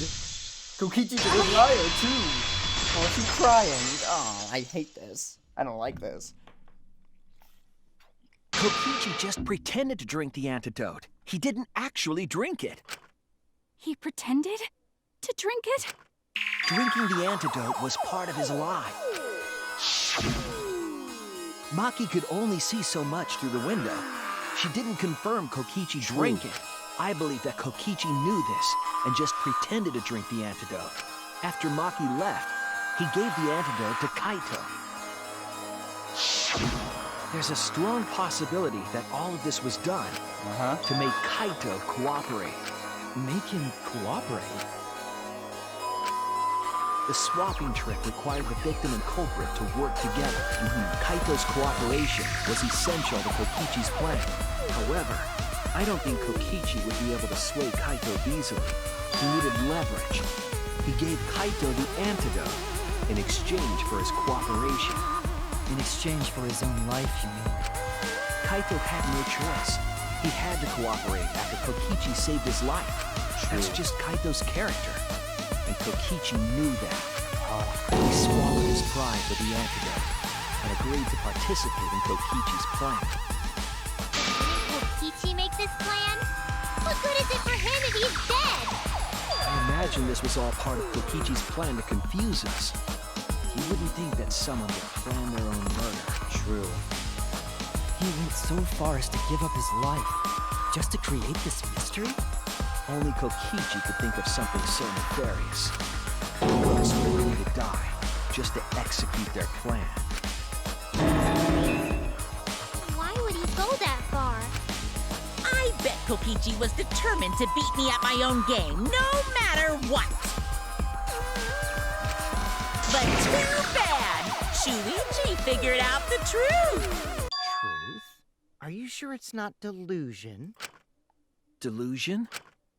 Kokichi's a liar, too. Oh, she's crying. Oh, I hate this. I don't like this. Kokichi just pretended to drink the antidote. He didn't actually drink it. He pretended to drink it? Drinking the antidote was part of his lie. Maki could only see so much through the window. She didn't confirm Kokichi drank it. I believe that Kokichi knew this and just pretended to drink the antidote. After Maki left, he gave the antidote to Kaito. There's a strong possibility that all of this was done to make Kaito cooperate. Make him cooperate? The swapping trick required the victim and culprit to work together. Kaito's cooperation was essential to Kokichi's plan. However, I don't think Kokichi would be able to sway Kaito easily. He needed leverage. He gave Kaito the antidote in exchange for his cooperation. In exchange for his own life, you mean? Kaito had no choice. He had to cooperate after Kokichi saved his life. That's just Kaito's character. And Kokichi knew that. He swallowed his pride for the antidote and agreed to participate in Kokichi's plan. Didn't Kokichi make this plan? What good is it for him if he's dead? I imagine this was all part of Kokichi's plan to confuse us. You wouldn't think that someone would plan their own murder. True. He went so far as to give up his life just to create this mystery? Only Kokichi could think of something so nefarious. Who else would agree to die just to execute their plan? Why would he go that far? I bet Kokichi was determined to beat me at my own game, no matter what. But too bad! Shuichi figured out the truth! Truth? Are you sure it's not delusion? Delusion?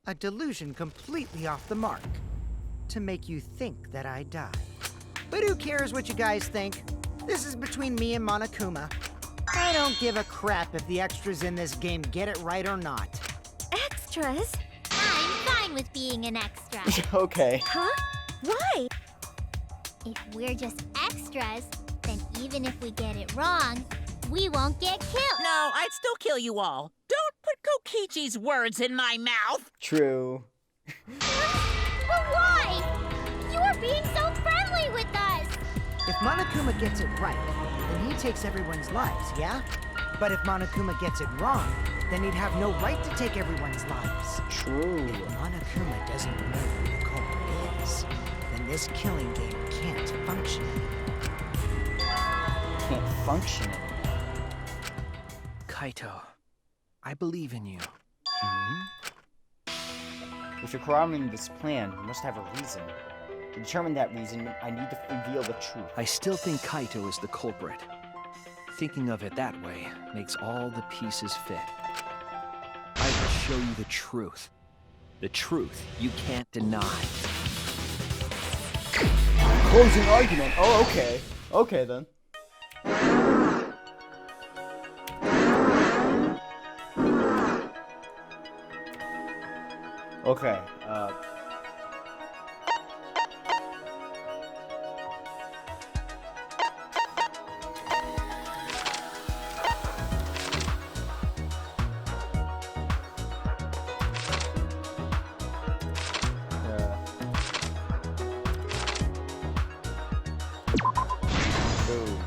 A delusion completely off the mark. To make you think that I died. But who cares what you guys think? This is between me and Monokuma. I don't give a crap if the extras in this game get it right or not. Extras? I'm fine with being an extra. Okay. Huh? Why? If we're just extras, then even if we get it wrong, we won't get killed. No, I'd still kill you all. Don't put Kokichi's words in my mouth! True. But why? You are being so friendly with us. If Monokuma gets it right, then he takes everyone's lives, yeah? But if Monokuma gets it wrong, then he'd have no right to take everyone's lives. True. If Monokuma doesn't know who the culprit is, then this killing game can't function anymore. Can't function anymore. Kaito, I believe in you. If you're corroborating this plan, you must have a reason. To determine that reason, I need to reveal the truth. I still think Kaito is the culprit. Thinking of it that way makes all the pieces fit. I will show you the truth. The truth you can't deny. Closing argument. Oh, okay. Okay, then. Okay, boom.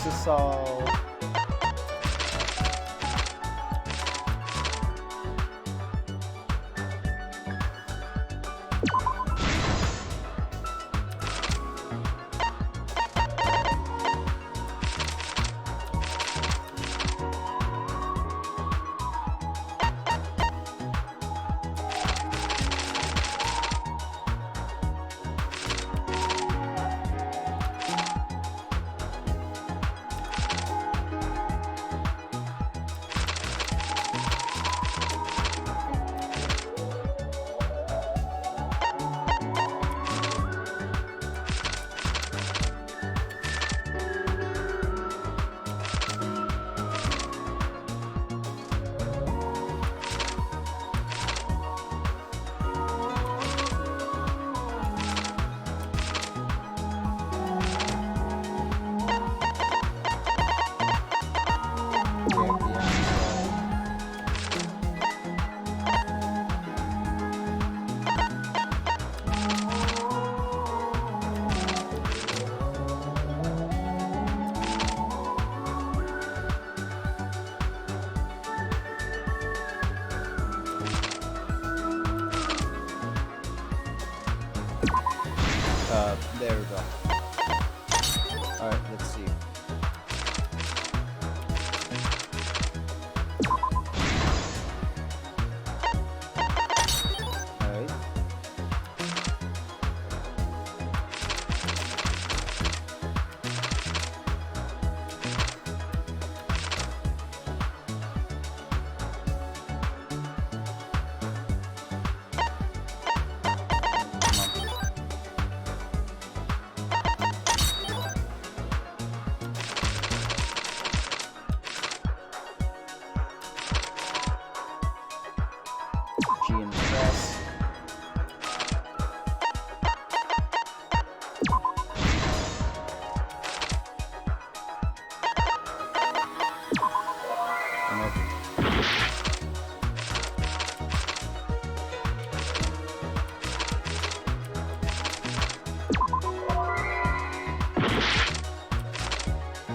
Exosol. There we go. Alright, let's see. Alright. G and press. And open.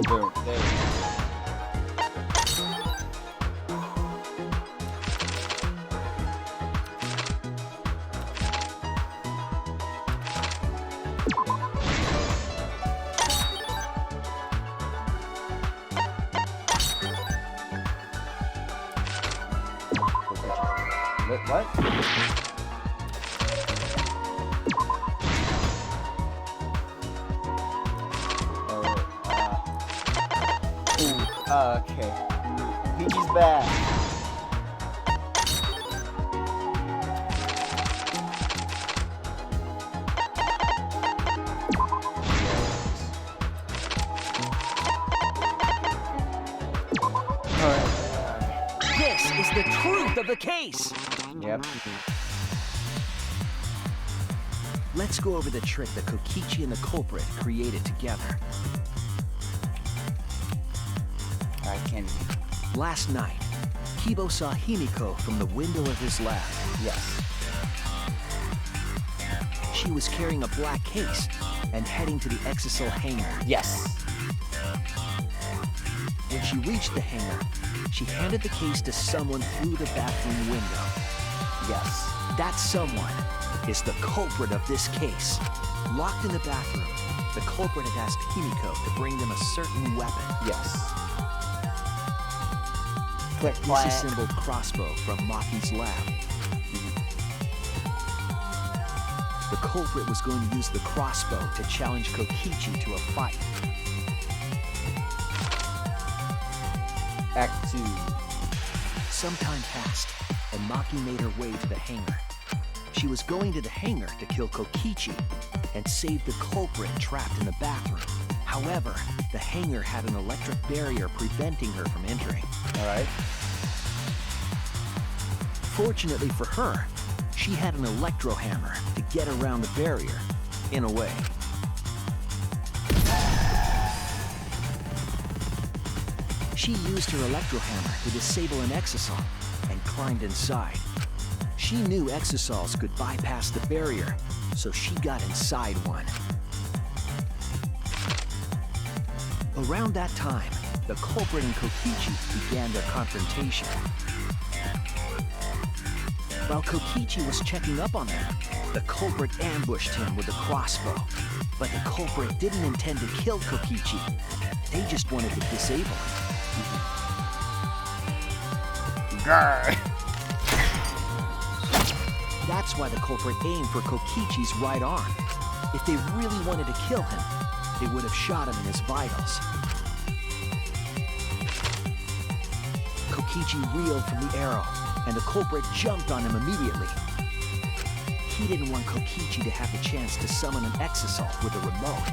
Boom, there we go. What? Okay. Peachy's back. This is the truth of the case. Yep. Let's go over the trick that Kokichi and the culprit created together. I can't. Last night, Kibo saw Himiko from the window of his lab. Yes. She was carrying a black case and heading to the Exisal hangar. Yes. When she reached the hangar, she handed the case to someone through the bathroom window. Yes. That someone is the culprit of this case. Locked in the bathroom, the culprit had asked Himiko to bring them a certain weapon. Yes. Click clack. Disassembled crossbow from Maki's lab. The culprit was going to use the crossbow to challenge Kokichi to a fight. Act 2. Some time passed, and Maki made her way to the hangar. She was going to the hangar to kill Kokichi and save the culprit trapped in the bathroom. However, the hangar had an electric barrier preventing her from entering. Alright. Fortunately for her, she had an electro hammer to get around the barrier, in a way. She used her electro hammer to disable an exisal and climbed inside. She knew exisals could bypass the barrier, so she got inside one. Around that time, the culprit and Kokichi began their confrontation. While Kokichi was checking up on them, the culprit ambushed him with a crossbow. But the culprit didn't intend to kill Kokichi. They just wanted to disable him. Grr. That's why the culprit aimed for Kokichi's right arm. If they really wanted to kill him, they would have shot him in his vitals. Kokichi reeled from the arrow, and the culprit jumped on him immediately. He didn't want Kokichi to have the chance to summon an exasol with a remote.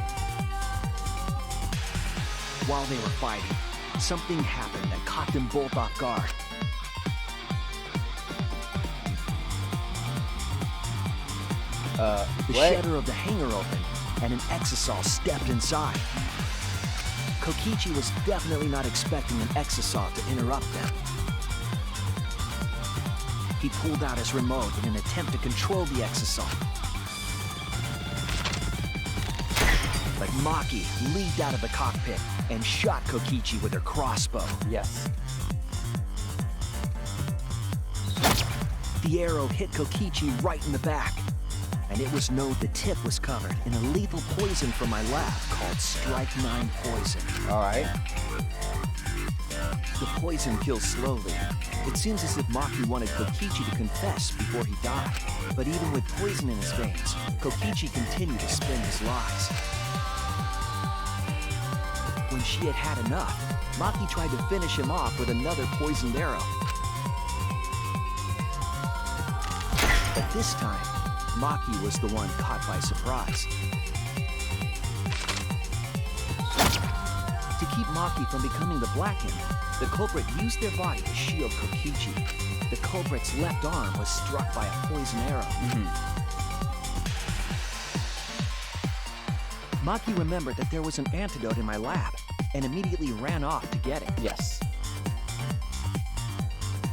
While they were fighting, something happened that caught them both off guard. The shutter of the hangar opened, and an exasol stepped inside. Kokichi was definitely not expecting an exasol to interrupt them. He pulled out his remote in an attempt to control the exasol. But Maki leaped out of the cockpit and shot Kokichi with her crossbow. Yes. The arrow hit Kokichi right in the back, and it was known the tip was covered in a lethal poison from my lab called Strike 9 poison. All right. The poison kills slowly. It seems as if Maki wanted Kokichi to confess before he died. But even with poison in his veins, Kokichi continued to spin his lies. When she had had enough, Maki tried to finish him off with another poisoned arrow. But this time, Maki was the one caught by surprise. To keep Maki from becoming the Blackened, the culprit used their body to shield Kokichi. The culprit's left arm was struck by a poison arrow. Maki remembered that there was an antidote in my lab and immediately ran off to get it. Yes.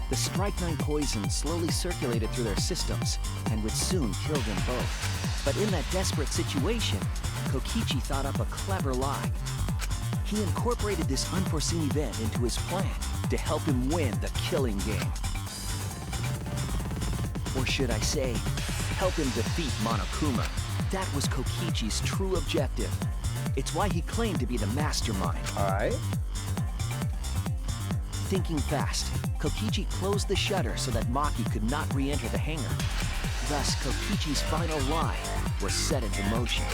The Strike 9 poison slowly circulated through their systems and would soon kill them both. But in that desperate situation, Kokichi thought up a clever lie. He incorporated this unforeseen event into his plan to help him win the killing game. Or should I say, help him defeat Monokuma. That was Kokichi's true objective. It's why he claimed to be the mastermind. All right. Thinking fast, Kokichi closed the shutter so that Maki could not re-enter the hangar. Thus, Kokichi's final lie was set into motion.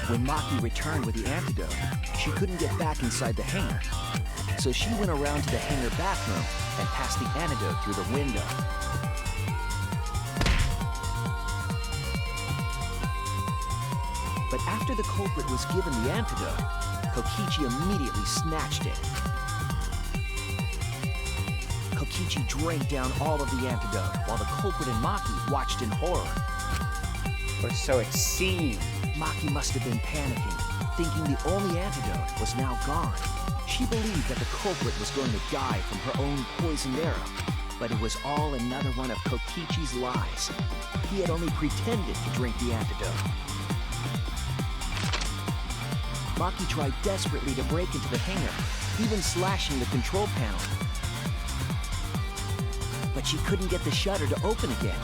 When Maki returned with the antidote, she couldn't get back inside the hangar. So she went around to the hangar bathroom and passed the antidote through the window. But after the culprit was given the antidote, Kokichi immediately snatched it. Kokichi drank down all of the antidote while the culprit and Maki watched in horror. Or so it seemed. Maki must have been panicking, thinking the only antidote was now gone. She believed that the culprit was going to die from her own poisoned arrow, but it was all another one of Kokichi's lies. He had only pretended to drink the antidote. Maki tried desperately to break into the hangar, even slashing the control panel. But she couldn't get the shutter to open again.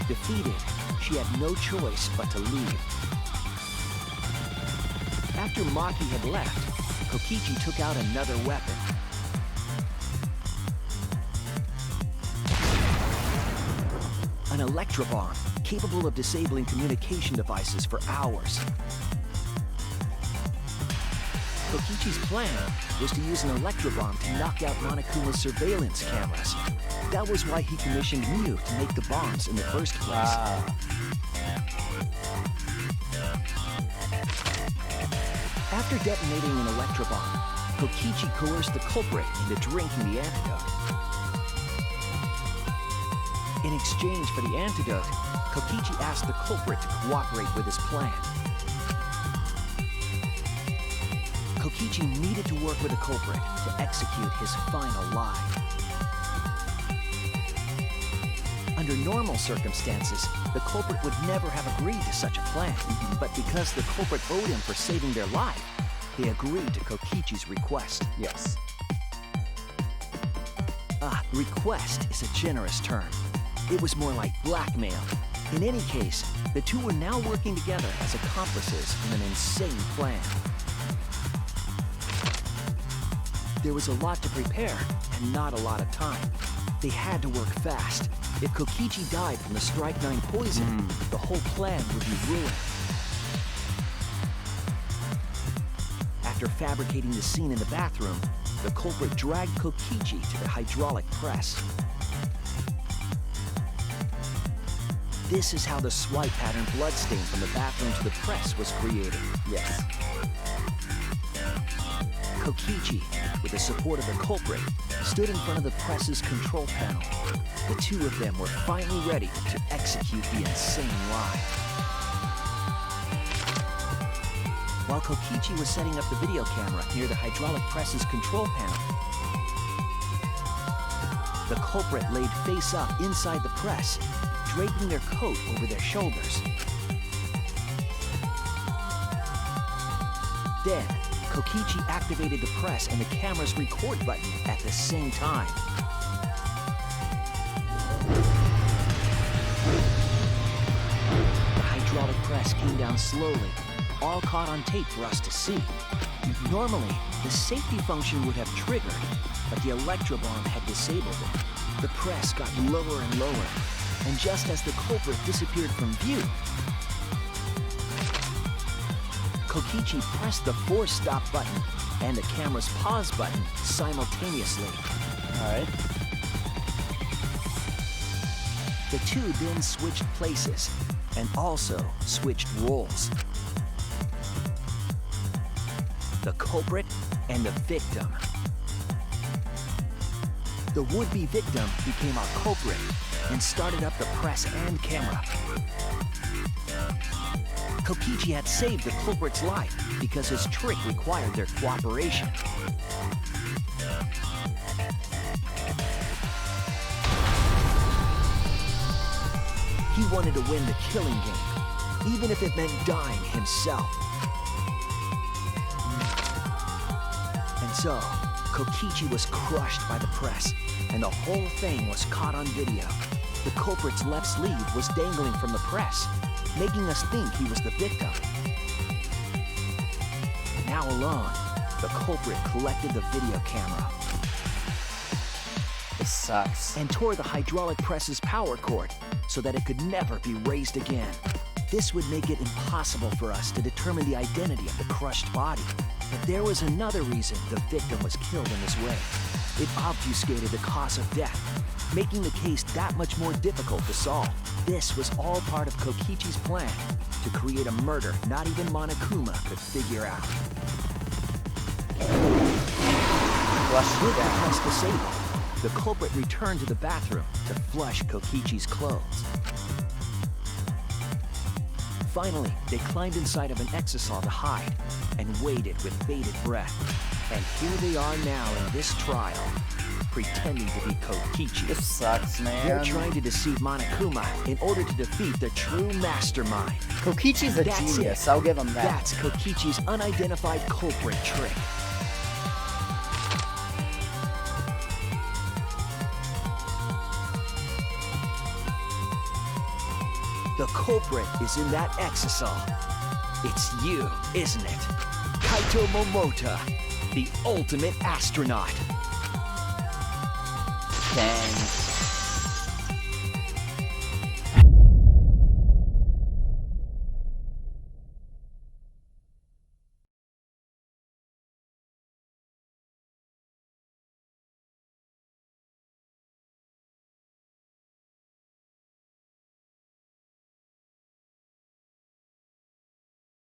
Defeated, she had no choice but to leave. After Maki had left, Kokichi took out another weapon. An electrobomb, capable of disabling communication devices for hours. Kokichi's plan was to use an electrobomb to knock out Monokuma's surveillance cameras. That was why he commissioned Mew to make the bombs in the first place. After detonating an electrobomb, Kokichi coerced the culprit into drinking the antidote. In exchange for the antidote, Kokichi asked the culprit to cooperate with his plan. Kokichi needed to work with the culprit to execute his final lie. Under normal circumstances, the culprit would never have agreed to such a plan. But because the culprit owed him for saving their life, they agreed to Kokichi's request. Yes. Request is a generous term. It was more like blackmail. In any case, the two were now working together as accomplices in an insane plan. There was a lot to prepare and not a lot of time. They had to work fast. If Kokichi died from the Strike-9 poison, the whole plan would be ruined. After fabricating the scene in the bathroom, the culprit dragged Kokichi to the hydraulic press. This is how the swipe pattern bloodstain from the bathroom to the press was created. Yes. Kokichi, with the support of the culprit, stood in front of the press's control panel. The two of them were finally ready to execute the insane lie. While Kokichi was setting up the video camera near the hydraulic press's control panel, the culprit laid face up inside the press, draping their coat over their shoulders. Then, Kokichi activated the press and the camera's record button at the same time. The hydraulic press came down slowly, all caught on tape for us to see. Normally, the safety function would have triggered, but the electrobomb had disabled it. The press got lower and lower, and just as the culprit disappeared from view, Kokichi pressed the force stop button and the camera's pause button simultaneously. All right. The two then switched places and also switched roles. The culprit and the victim. The would-be victim became our culprit and started up the press and camera. Kokichi had saved the culprit's life because his trick required their cooperation. He wanted to win the killing game, even if it meant dying himself. And so, Kokichi was crushed by the press, and the whole thing was caught on video. The culprit's left sleeve was dangling from the press, making us think he was the victim. Now alone, the culprit collected the video camera This sucks. and tore the hydraulic press's power cord so that it could never be raised again. This would make it impossible for us to determine the identity of the crushed body. But there was another reason the victim was killed in this way. It obfuscated the cause of death, making the case that much more difficult to solve. This was all part of Kokichi's plan to create a murder not even Monokuma could figure out. Flush With the down. press disabled, the culprit returned to the bathroom to flush Kokichi's clothes. Finally, they climbed inside of an exisal to hide and waited with bated breath. And here they are now in this trial, pretending to be Kokichi. This sucks, man. They're trying to deceive Monokuma in order to defeat the true mastermind. Kokichi's a That's genius. it. I'll give him that. That's Kokichi's unidentified culprit trick. The culprit is in that exisal. It's you, isn't it? Kaito Momota, the ultimate astronaut. Dang.